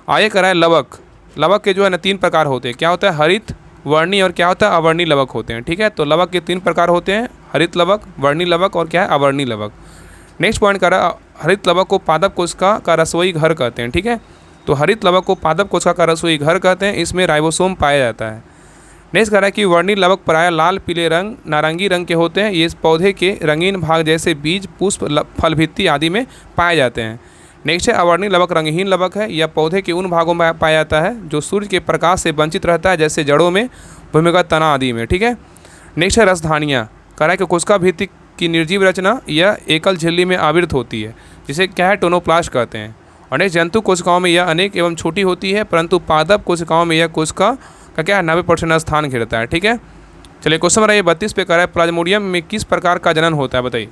आगे कह रहा है लवक। लवक के जो है ना 3 प्रकार होते हैं। क्या होता है? हरित, वर्णी और क्या होता है? अवर्णी लवक होते हैं। ठीक है, तो लवक के 3 प्रकार होते हैं, हरित लवक, वर्णी लवक और क्या है? अवर्णी लवक। नेक्स्ट पॉइंट कह रहा है हरित लवक को पादप कोशिका का रसोई घर कहते हैं। ठीक है, तो हरित लवक को पादप कोशिका का रसोई घर कहते हैं। इसमें राइबोसोम पाया जाता है। नेक्स्ट कह रहा है कि वर्णी लवक प्रायः लाल, पीले रंग, नारंगी रंग के होते हैं। ये इस पौधे के रंगीन भाग जैसे बीज, पुष्प, फल भित्ति आदि में पाए जाते हैं। नेक्स्ट है अवर्णी लवक रंगहीन लवक है। यह पौधे के उन भागों में पाया जाता है जो सूर्य के प्रकाश से वंचित रहता है, जैसे जड़ों में, भूमिगत तना आदि में। ठीक है, नेक्स्ट है रसधानियाँ। कह रहा है कि कोशिका भित्ति की निर्जीव रचना यह एकल झिल्ली में आवृत होती है, जिसे क्या है? टोनोप्लास्ट कहते हैं। और नेक्स्ट जंतु कोशिकाओं में यह अनेक एवं छोटी होती है, परंतु पादप कोशिकाओं में यह कोशिका का क्या है? 90% स्थान घेरता है। ठीक है, चलिए क्वेश्चन नंबर 32 पे कह रहा है प्लाज्मोडियम में किस प्रकार का जनन होता है? बताइए।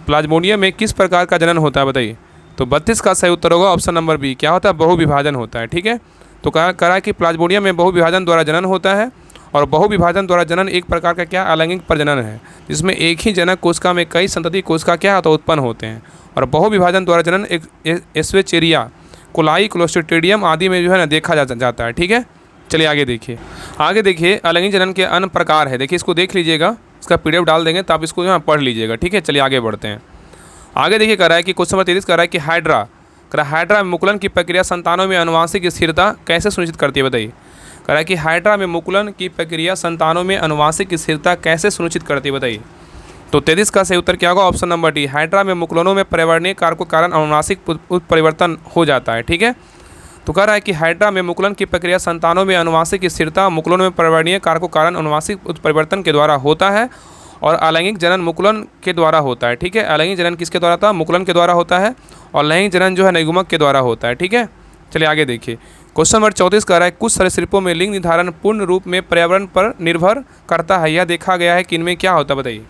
प्लाज्मोडियम में किस प्रकार का जनन होता है? बताइए। तो 32 का सही उत्तर होगा ऑप्शन नंबर बी, क्या होता है? बहुविभाजन होता है। ठीक है, तो कह रहा है कि प्लाज्मोडियम में बहुविभाजन द्वारा जनन होता है और बहुविभाजन द्वारा जनन एक प्रकार का क्या अलैंगिक प्रजनन है, जिसमें एक ही जनक कोशिका में कई संतति कोशिका क्या होता है? उत्पन्न होते हैं। और बहुविभाजन द्वारा जनन एक एस्वेचेरिया, कोलाई, क्लोस्ट्रिडियम आदि में जो है ना देखा जाता है। ठीक है, चलिए आगे देखिए अलैंगिक जनन के अन्य प्रकार है। देखिए इसको देख लीजिएगा, इसका PDF डाल देंगे तो आप इसको यहाँ पढ़ लीजिएगा। ठीक है, चलिए आगे बढ़ते हैं। आगे देखिए कह रहा है कि क्वेश्चन नंबर 33 कह रहा है कि हाइड्रा में मुकुलन की प्रक्रिया संतानों में आनुवांशिक स्थिरता कैसे सुनिश्चित करती है? बताइए। कह रहा है कि हाइड्रा में मुकुलन की प्रक्रिया संतानों में आनुवांशिक स्थिरता कैसे सुनिश्चित करती है? बताइए। तो 33 का सही उत्तर क्या होगा? ऑप्शन नंबर डी, हाइड्रा में मुकुलनों में पर्यावरणीय कारकों के कारण अनुवांशिक उत्परिवर्तन हो जाता है। ठीक है, तो कह रहा है कि हाइड्रा में मुकुलन की प्रक्रिया संतानों में आनुवांशिक स्थिरता मुकुलनों में पर्यावरणीय कारकों के कारण अनुवांशिक उत्परिवर्तन के द्वारा होता है और अलैंगिक जनन मुकुलन के द्वारा होता है। ठीक है, अलैंगिक जनन किसके द्वारा था? मुकुलन के द्वारा होता है और लैंगिक जनन जो है नयुग्मक के द्वारा होता है। ठीक है, चलिए आगे देखिए। क्वेश्चन नंबर 34 कह रहा है कुछ सरीसृपों में लिंग निर्धारण पूर्ण रूप में पर्यावरण पर निर्भर करता है। यह देखा गया है कि इनमें क्या होता है? बताइए।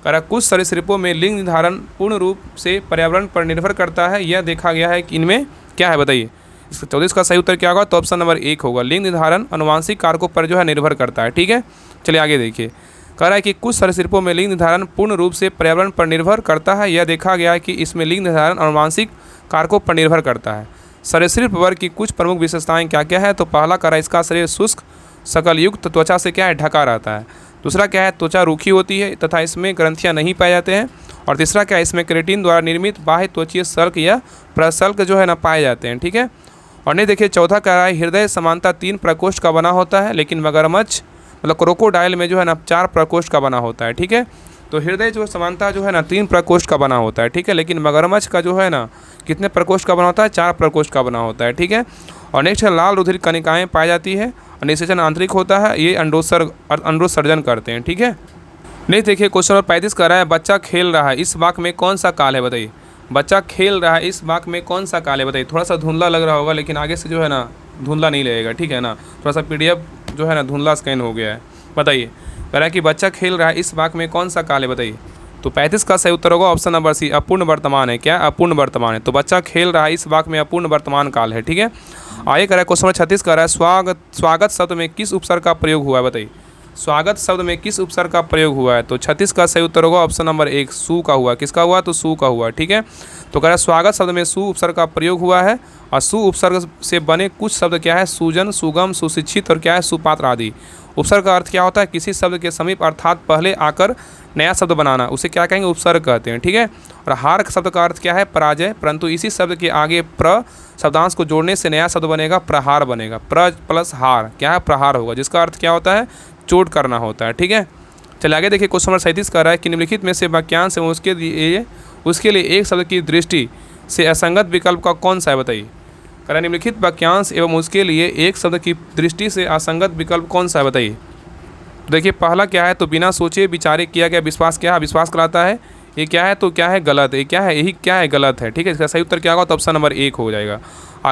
कह रहा है कुछ सरीसृपों में लिंग निर्धारण पूर्ण रूप से पर्यावरण पर निर्भर करता है। यह देखा गया है कि इनमें क्या है? बताइए। इसका 34 का सही उत्तर क्या होगा? तो ऑप्शन नंबर 1 होगा, लिंग निर्धारण अनुवांशिक कारकों पर जो है निर्भर करता है। ठीक है, चलिए आगे देखिए। कह रहा है कि कुछ सरीसृपों में लिंग निर्धारण पूर्ण रूप से पर्यावरण पर निर्भर करता है। यह देखा गया है कि इसमें लिंग निर्धारण अनुवांशिक कारकों पर निर्भर करता है। सरीसृप वर्ग की कुछ प्रमुख विशेषताएं क्या क्या है? तो पहला कह रहा है इसका शरीर शुष्क शकल युक्त त्वचा से क्या है? ढका रहता है। दूसरा क्या है? त्वचा रूखी होती है तथा इसमें ग्रंथियां नहीं पाए जाते हैं। और तीसरा क्या है? इसमें केराटिन द्वारा निर्मित बाह्य त्वचीय सल्क या प्रसल्क जो है ना पाए जाते हैं। ठीक है, और नहीं देखिए चौथा कह रहा है हृदय समानता 3 प्रकोष्ठ का बना होता है, लेकिन मगरमच्छ मतलब क्रोकोडाइल में जो है ना 4 प्रकोष्ठ का बना होता है। ठीक है, तो हृदय जो समानता जो है ना 3 प्रकोष्ठ का बना होता है। ठीक है, लेकिन मगरमच्छ का जो है ना कितने प्रकोष्ठ का बना होता है? 4 प्रकोष्ठ का बना होता है। ठीक है, और नेक्स्ट है लाल रुधिर कणिकाएँ पाई जाती है और निषेचन आंतरिक होता है। ये अंडोत्सर्जन करते हैं। ठीक है, नेक्स्ट देखिए क्वेश्चन नंबर 35 कर रहा है बच्चा खेल रहा है इस वाक्य में कौन सा काल है बताइए। बच्चा खेल रहा है इस वाक्य में कौन सा काल है बताइए। थोड़ा सा धुंधला लग रहा होगा लेकिन आगे से जो है ना धुंधला नहीं लगेगा, ठीक है ना। थोड़ा सा PDF जो है ना धुंधला स्कैन हो गया है। बताइए कह रहा है कि बच्चा खेल रहा है इस वाक्य में कौन सा काल है बताइए। तो 35 का सही उत्तर होगा ऑप्शन नंबर सी, अपूर्ण वर्तमान है। क्या अपूर्ण वर्तमान है। तो बच्चा खेल रहा है इस वाक्य में अपूर्ण वर्तमान काल है, ठीक है। आगे कह रहा है क्वेश्चन नंबर 36 कर रहा है स्वागत शब्द में किस उपसर्ग का प्रयोग हुआ है बताइए। स्वागत शब्द में किस उपसर्ग का प्रयोग हुआ है। तो 36 का सही उत्तर होगा ऑप्शन नंबर 1 सु का हुआ। किसका हुआ। तो सु का हुआ, ठीक है। तो कह रहा है स्वागत शब्द में सु उपसर्ग का प्रयोग हुआ है और सु उपसर्ग से बने कुछ शब्द क्या है सुजन, सुगम, सुशिक्षित और क्या है सुपात्र आदि। उपसर्ग का अर्थ क्या होता है किसी शब्द के समीप अर्थात पहले आकर नया शब्द बनाना, उसे क्या कहेंगे उपसर्ग कहते हैं, ठीक है। और हार शब्द का अर्थ क्या है पराजय, परंतु इसी शब्द के आगे प्र शब्दांश को जोड़ने से नया शब्द बनेगा प्रहार बनेगा। प्र प्लस हार क्या है प्रहार होगा, जिसका अर्थ क्या होता है चोट करना होता है, ठीक है। चलिए आगे देखिए क्वेश्चन नंबर 37 कर रहा है कि निम्नलिखित में से वाक्यांश एवं उसके लिए एक शब्द की दृष्टि से असंगत विकल्प का कौन सा है बताइए। कह रहा है निम्नलिखित वाक्यांश एवं उसके लिए एक शब्द की दृष्टि से असंगत विकल्प कौन सा है बताइए। देखिए पहला क्या है तो बिना सोचे विचारे किया गया विश्वास क्या है विश्वास कहलाता है। ये क्या है तो क्या है गलत है, क्या है यही क्या है गलत है, ठीक है। इसका सही उत्तर क्या होगा तो ऑप्शन नंबर 1 हो जाएगा।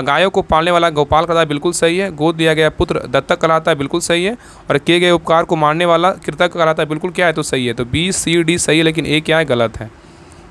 गायों को पालने वाला गोपाल कहलाता है बिल्कुल सही है। गोद दिया गया पुत्र दत्तक कहलाता है बिल्कुल सही है। और किए गए उपकार को मानने वाला कृतज्ञ कहलाता है बिल्कुल क्या है तो सही है। तो B C D सही है लेकिन A क्या है गलत है।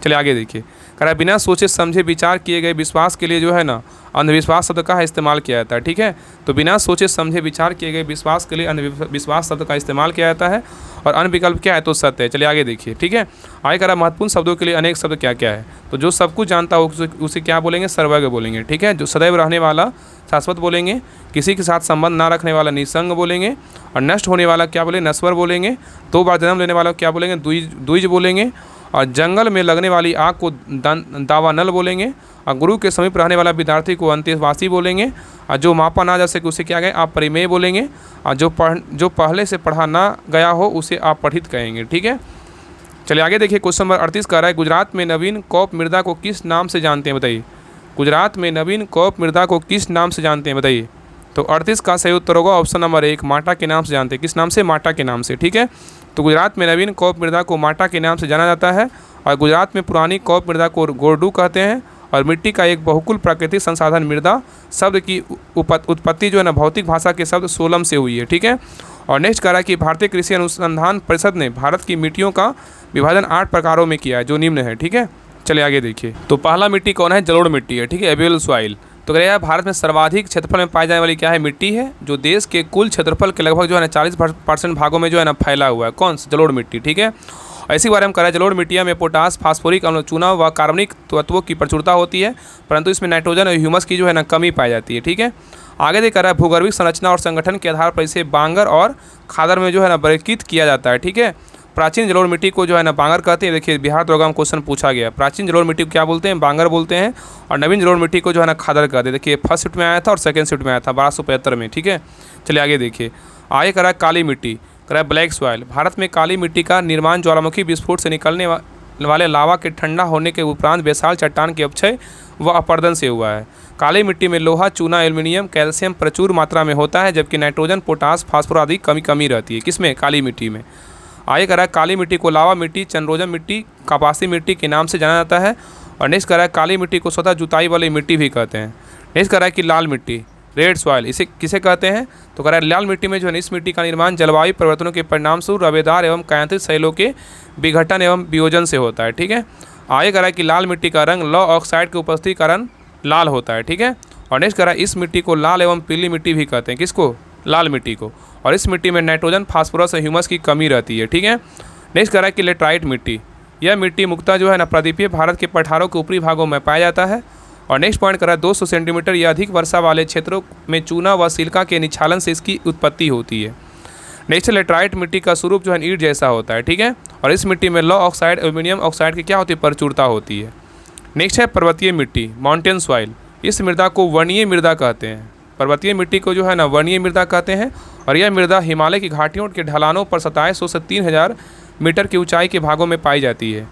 चलिए आगे देखिए कह रहा है बिना सोचे समझे विचार किए गए विश्वास के लिए जो है ना अंधविश्वास शब्द का इस्तेमाल किया जाता है, ठीक है। तो बिना सोचे समझे विचार किए गए विश्वास के लिए अंधविश्वास शब्द का इस्तेमाल किया जाता है और अन्य विकल्प क्या है तो सत्य है। चलिए आगे देखिए, ठीक है। आगे कह रहा महत्वपूर्ण शब्दों के लिए अनेक शब्द क्या क्या है। तो जो सब कुछ जानता हो उसे क्या बोलेंगे सर्वज्ञ बोलेंगे, ठीक है। जो सदैव रहने वाला शाश्वत बोलेंगे। किसी के साथ संबंध ना रखने वाला निसंग बोलेंगे। और नष्ट होने वाला क्या बोलेंगे नश्वर बोलेंगे। 2 बार जन्म लेने वाला क्या बोलेंगे द्विज बोलेंगे। और जंगल में लगने वाली आग को दावानल बोलेंगे। और गुरु के समीप रहने वाला विद्यार्थी को अंत्यवासी बोलेंगे। और जो मापा ना जा सके उसे क्या कहें आप परिमेय बोलेंगे। और जो पहले से पढ़ा ना गया हो उसे आप पठित कहेंगे, ठीक है। चलिए आगे देखिए क्वेश्चन नंबर 38 का रहा है गुजरात में नवीन कौप मृदा को किस नाम से जानते हैं बताइए। गुजरात में नवीन कौप मृदा को किस नाम से जानते हैं बताइए। तो 38 का सही उत्तर होगा ऑप्शन नंबर 1 माटा के नाम से जानते हैं। किस नाम से माटा के नाम से, ठीक है। तो गुजरात में नवीन कौप मृदा को माटा के नाम से जाना जाता है। और गुजरात में पुरानी कौप मृदा को गोरडू कहते हैं। और मिट्टी का एक बहुकुल प्राकृतिक संसाधन मृदा शब्द की उत्पत्ति जो है ना भौतिक भाषा के शब्द सोलम से हुई है, ठीक है। और नेक्स्ट कह रहा है कि भारतीय कृषि अनुसंधान परिषद ने भारत की मिट्टियों का विभाजन 8 प्रकारों में किया है जो निम्न है, ठीक है। चलिए आगे देखिए। तो पहला मिट्टी कौन है जलोढ़ मिट्टी है, ठीक है, एल्यूवियल सॉइल। तो कह रहा है भारत में सर्वाधिक क्षेत्रफल में पाई जाने वाली क्या है मिट्टी है जो देश के कुल क्षेत्रफल के लगभग जो है ना 40% भागों में जो है ना फैला हुआ है। कौन सा जलोढ़ मिट्टी, ठीक है। इसी बारे में कह रहा है जलोढ़ मिट्टियों में पोटास फास्फोरिक अम्ल चूना व कार्बनिक तत्वों की प्रचुरता होती है परंतु इसमें नाइट्रोजन और ह्यूमस की जो है ना कमी पाई जाती है, ठीक है। आगे देख रहा है भूगर्भिक संरचना और संगठन के आधार पर इसे बांगर और खादर में जो है ना वर्गीकृत किया जाता है, ठीक है। प्राचीन जलोढ़ मिट्टी को जो है ना बांगर कहते हैं। देखिए बिहार दरोगा में क्वेश्चन पूछा गया प्राचीन जलोढ़ मिट्टी को क्या बोलते हैं बांगर बोलते हैं। और नवीन जलोढ़ मिट्टी को जो है ना खादर कहते हैं। देखिए फर्स्ट शिफ्ट में आया था और सेकंड शिफ्ट में आया था 1275 में, ठीक है। चलिए आगे देखिए। आगे कह रहा है काली मिट्टी कह रहा है ब्लैक सॉइल। भारत में काली मिट्टी का निर्माण ज्वालामुखी विस्फोट से निकलने वाले लावा के ठंडा होने के उपरांत विशाल चट्टान के अपक्षय व अपर्दन से हुआ है। काली मिट्टी में लोहा चूना एल्युमिनियम कैल्शियम प्रचुर मात्रा में होता है जबकि नाइट्रोजन पोटास फास्फोरस आदि कमी रहती है। किसमें काली मिट्टी में। आगे कह रहा है काली मिट्टी को लावा मिट्टी चंद्रोजन मिट्टी कपासी मिट्टी के नाम से जाना जाता है। और नेक्स्ट कह रहा है काली मिट्टी को स्वतः जुताई वाली मिट्टी भी कहते हैं। नेक्स्ट कह रहा है कि लाल मिट्टी रेड सॉइल इसे किसे कहते हैं। तो कह रहा है लाल मिट्टी में जो है इस मिट्टी का निर्माण जलवायु परिवर्तनों के परिणामस्वरूप रवेदार एवं कायांत्रिक शैलों के विघटन एवं वियोजन से होता है, ठीक है। आगे कह रहा है कि लाल मिट्टी का रंग लौह ऑक्साइड के उपस्थिति के कारण लाल होता है, ठीक है। और नेक्स्ट कह रहा है इस मिट्टी को लाल एवं पीली मिट्टी भी कहते हैं। किसको लाल मिट्टी को। और इस मिट्टी में नाइट्रोजन फास्फोरस और ह्यूमस की कमी रहती है, ठीक है। नेक्स्ट कह रहा है कि लेटराइट मिट्टी यह मिट्टी मुख्यतः जो है ना प्रदीपीय भारत के पठारों के ऊपरी भागों में पाया जाता है। और नेक्स्ट पॉइंट कर रहा है 200 सेंटीमीटर या अधिक वर्षा वाले क्षेत्रों में चूना व सिलिका के निक्षालन से इसकी उत्पत्ति होती है। नेक्स्ट लेटराइट मिट्टी का स्वरूप जो है ईंट जैसा होता है, ठीक है। और इस मिट्टी में लौह ऑक्साइड एल्युमिनियम ऑक्साइड की क्या होती है प्रचुरता होती है। नेक्स्ट है पर्वतीय मिट्टी माउंटेन सॉइल। इस मृदा को वर्णीय मृदा कहते हैं। पर्वतीय मिट्टी को जो है ना वर्णीय मृदा कहते हैं। और यह मृदा हिमालय की घाटियों के ढलानों पर 2700 से 3000 मीटर की ऊंचाई के भागों में पाई जाती है।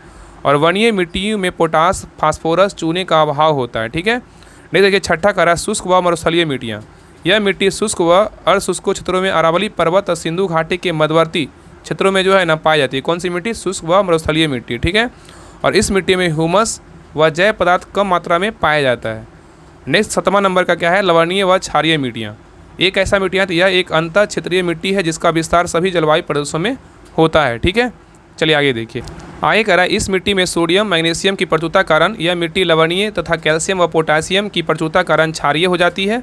और वर्णीय मिट्टियों में पोटास फास्फोरस चूने का अभाव होता है, ठीक है। नहीं देखिए छठा कह रहा है शुष्क व मरुस्थलीय मिट्टियाँ। यह मिट्टी शुष्क व अर्धशुष्क क्षेत्रों में अरावली पर्वत और सिंधु घाटी के मध्यवर्ती क्षेत्रों में जो है ना पाई जाती है। कौन सी मिट्टी? शुष्क व मरुस्थलीय मिट्टी, ठीक है। और इस मिट्टी में ह्यूमस व जैव पदार्थ कम मात्रा में पाया जाता है। नेक्स्ट 7वां नंबर का क्या है? लवणीय व क्षारीय मिट्टियाँ। एक ऐसा मिट्टियाँ तो यह एक अंतर क्षेत्रीय मिट्टी है जिसका विस्तार सभी जलवायु प्रदेशों में होता है, ठीक है। चलिए आगे देखिए। आगे कह रहा है इस मिट्टी में सोडियम मैग्नीशियम की प्रचुरता कारण यह मिट्टी लवणीय तथा कैल्शियम व पोटासियम की प्रचुरता कारण क्षारीय हो जाती है।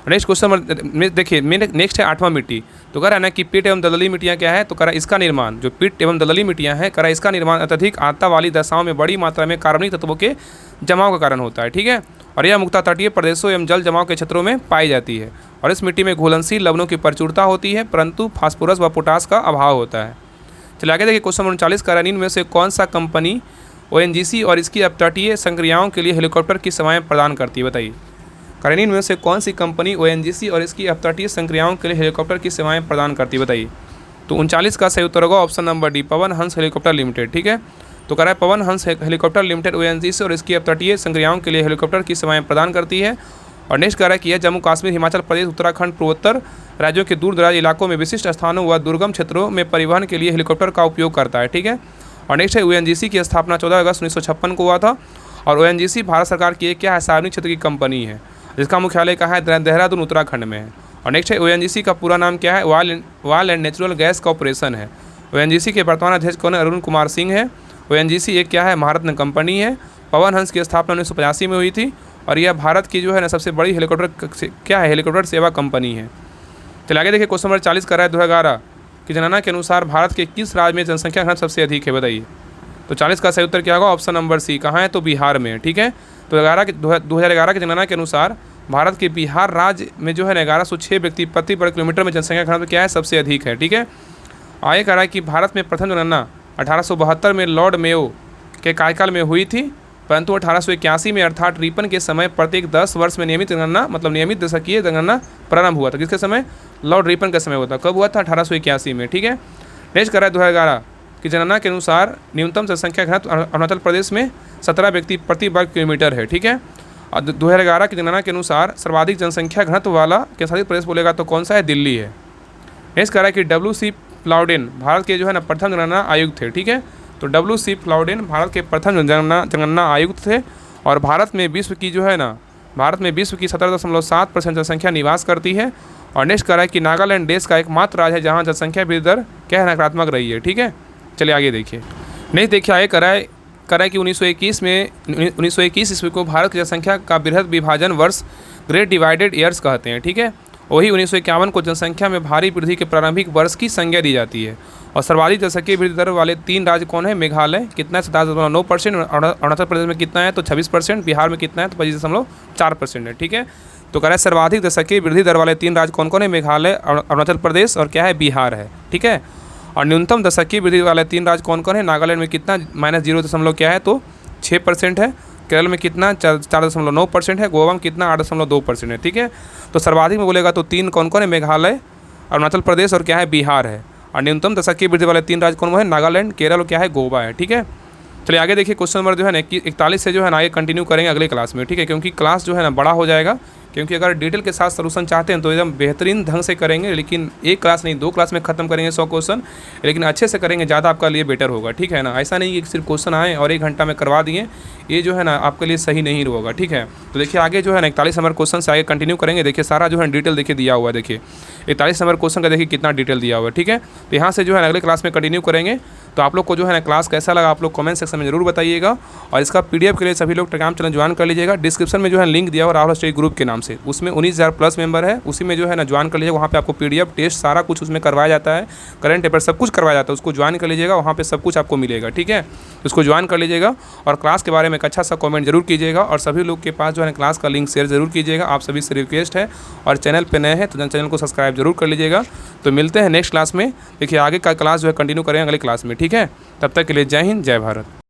नेक्स्ट क्वेश्चन देखिए, नेक्स्ट है 8वां मिट्टी। तो कह रहा है ना कि पीट एवं दलदली मिट्टियाँ क्या है? तो कह रहा है इसका निर्माण, जो पीट एवं दलदली मिट्टियाँ हैं, कह रहा है इसका निर्माण अत्यधिक आर्द्रता वाली दशाओं में बड़ी मात्रा में कार्बनिक तत्वों के जमाव का कारण होता है, ठीक है। और यह मुख्यतः तटीय प्रदेशों एवं जल जमाव के क्षेत्रों में पाई जाती है। और इस मिट्टी में घुलनशील लवणों की प्रचुरता होती है परंतु फास्फोरस व पोटास का अभाव होता है। चलिए आगे देखिए क्वेश्चन 39 कह रहा है इनमें से कौन सा कंपनी ONGC और इसकी अपतटीय संक्रियाओं के लिए हेलीकॉप्टर की सेवाएं प्रदान करती है? बताइए। कारण इनमें से कौन सी कंपनी ONGC और इसकी अपतटीय संक्रियाओं के लिए हेलीकॉप्टर की सेवाएं प्रदान करती है? बताइए। तो 39 का सही उत्तर होगा option number D, Pawan Hans helicopter limited, ठीक है। तो कह रहा है Pawan Hans helicopter limited ONGC और इसकी अपतटीय संक्रियाओं के लिए हेलीकॉप्टर की सेवाएं प्रदान करती है। और नेक्स्ट कह रहा है कि यह जम्मू कश्मीर, हिमाचल प्रदेश, उत्तराखंड, पूर्वोत्तर राज्यों के दूर दराज इलाकों में विशिष्ट स्थानों व दुर्गम क्षेत्रों में परिवहन के लिए हेलीकॉप्टर का उपयोग करता है, ठीक है। और नेक्स्ट है ONGC की स्थापना 14 अगस्त 1956 को हुआ था। और ONGC भारत सरकार की एक क्या है? सार्वजनिक क्षेत्र की कंपनी है जिसका मुख्यालय कहाँ है? देहरादून उत्तराखंड में है। और नेक्स्ट है ONGC का पूरा नाम क्या है? Oil and natural gas corporation है। ONGC के वर्तमान अध्यक्ष कौन है? अरुण कुमार सिंह है। ONGC एक क्या है? महारत्न कंपनी है। पवन हंस की स्थापना 1985 में हुई थी और यह भारत की जो है ना सबसे बड़ी हेलीकॉप्टर क्या है? हेलीकॉप्टर सेवा कंपनी है। चलिए आगे देखिए क्वेश्चन नंबर 40 कर रहा है 2011 की जनगणना के अनुसार भारत के किस राज्य में जनसंख्या घनत्व सबसे अधिक है? बताइए। तो 40 का सही उत्तर क्या होगा? Option number C. कहाँ है? तो बिहार में, ठीक है। तो 2011 की जनगणना के अनुसार भारत के बिहार राज्य में जो है ना 1106 व्यक्ति प्रति वर्ग किलोमीटर में जनसंख्या घनत्व क्या है? सबसे अधिक है, ठीक है। आगे कह रहा है कि भारत में प्रथम जनगणना 1872 में लॉर्ड मेयो के कार्यकाल में हुई थी परंतु 1881 में अर्थात रिपन के समय प्रत्येक 10 वर्ष में नियमित जनगणना मतलब नियमित दशकीय जनगणना प्रारंभ हुआ था। किसके समय? लॉर्ड रिपन का समय हुआ था। कब हुआ था? 1881 में, ठीक है। नेक्स्ट कर रहा है 2011 की जनगणना के अनुसार न्यूनतम जनसंख्या घनत्व अरुणाचल प्रदेश में 17 व्यक्ति प्रति वर्ग किलोमीटर है, ठीक है। और 2011 की जनगणना के अनुसार सर्वाधिक जनसंख्या घनत्व वाला केंद्रशासित प्रदेश बोलेगा तो कौन सा है? दिल्ली है। नेक्स्ट कह रहा है कि WC फ्लाउडेन भारत के जो है ना प्रथम जनगणना आयुक्त थे, ठीक है। तो WC फ्लाउडेन भारत के प्रथम जनगणना आयुक्त थे। और भारत में विश्व की 17.7% जनसंख्या निवास करती है। और नेक्स्ट कह रहा है कि नागालैंड देश का एकमात्र राज्य है जहाँ जनसंख्या वृद्धि दर क्या है? नकारात्मक रही है, ठीक है। चलिए आगे देखिए। नेक्स्ट देखिए आगे कह रहा है कि 1921 ईस्वी को भारत की जनसंख्या का बृहद विभाजन वर्ष ग्रेट डिवाइडेड ईयर्स कहते हैं, ठीक है। वही 1951 को जनसंख्या में भारी वृद्धि के प्रारंभिक वर्ष की संज्ञा दी जाती है। और सर्वाधिक जनसंख्या वृद्धि दर वाले 3 राज्य कौन है? मेघालय कितना है? 17.9%। अरुणाचल प्रदेश में कितना है? तो 26%। बिहार में कितना है? तो 25.4% है, ठीक है। तो कह रहा है सर्वाधिक जनसंख्या वृद्धि दर वाले 3 राज्य कौन कौन है? मेघालय, अरुणाचल प्रदेश और क्या है? बिहार है, ठीक है। और न्यूनतम जनसंख्या वृद्धि वाले 3 राज्य कौन कौन है? नागालैंड में कितना? -0 क्या है? तो 6% है। केरल में कितना? 4.9% है। गोवा में कितना? 8.2% है, ठीक है। तो सर्वाधिक में बोलेगा तो 3 कौन कौन है? मेघालय, अरुणाचल प्रदेश और क्या है? बिहार है। और न्यूनतम जनसंख्या वृद्धि वाले 3 राज्य कौन है? नागालैंड, केरल और क्या है? गोवा है, ठीक है। चलिए आगे देखिए क्वेश्चन नंबर जो है ना 41 से जो है ना आगे कंटिन्यू करेंगे अगले क्लास में, ठीक है। क्योंकि क्लास जो है ना बड़ा हो जाएगा, क्योंकि अगर डिटेल के साथ सलूशन चाहते हैं तो एकदम बेहतरीन ढंग से करेंगे, लेकिन एक क्लास नहीं 2 क्लास में ख़त्म करेंगे 100 क्वेश्चन, लेकिन अच्छे से करेंगे, ज़्यादा आपका लिए बेटर होगा, ठीक है ना। ऐसा नहीं कि सिर्फ क्वेश्चन आए और 1 घंटा में करवा दिए, ये जो है ना आपके लिए सही नहीं होगा, ठीक है। तो देखिए आगे जो है ना 41 नंबर क्वेश्चन से आगे कंटिन्यू करेंगे। देखिए सारा जो है डिटेल देखिए दिया हुआ है, देखिए 41 नंबर क्वेश्चन का देखिए कितना डिटेल दिया हुआ है, ठीक है। तो यहाँ से जो है अगले क्लास में कंटिन्यू करेंगे। तो आप लोग को जो है ना क्लास कैसा लगा आप लोग कमेंट सेक्शन में जरूर बताइएगा। और इसका PDF के लिए सभी लोग टेलीग्राम चैनल ज्वाइन कर लीजिएगा। डिस्क्रिप्शन में जो है लिंक दिया हुआ राहुल स्टडी ग्रुप के नाम से, उसमें 19,000+ मेंबर है, उसी में जो है ना ज्वाइन कर लीजिएगा। वहाँ पे आपको PDF टेस्ट सारा कुछ उसमें करवाया जाता है, करंट अफेयर सब कुछ करवाया जाता है, उसको ज्वाइन कर लीजिएगा, वहाँ पे सब कुछ आपको मिलेगा, ठीक है। उसको ज्वाइन कर लीजिएगा और क्लास के बारे में एक अच्छा सा कमेंट जरूर कीजिएगा। और सभी लोग के पास जो है क्लास का लिंक शेयर जरूर कीजिएगा, आप सभी से रिक्वेस्ट है। और चैनल पे नए हैं तो चैनल को सब्सक्राइब जरूर कर लीजिएगा। तो मिलते हैं नेक्स्ट क्लास में। देखिए आगे का क्लास जो है कंटिन्यू करेंगे अगले क्लास में, ठीक है। तब तक के लिए जय हिंद, जय भारत।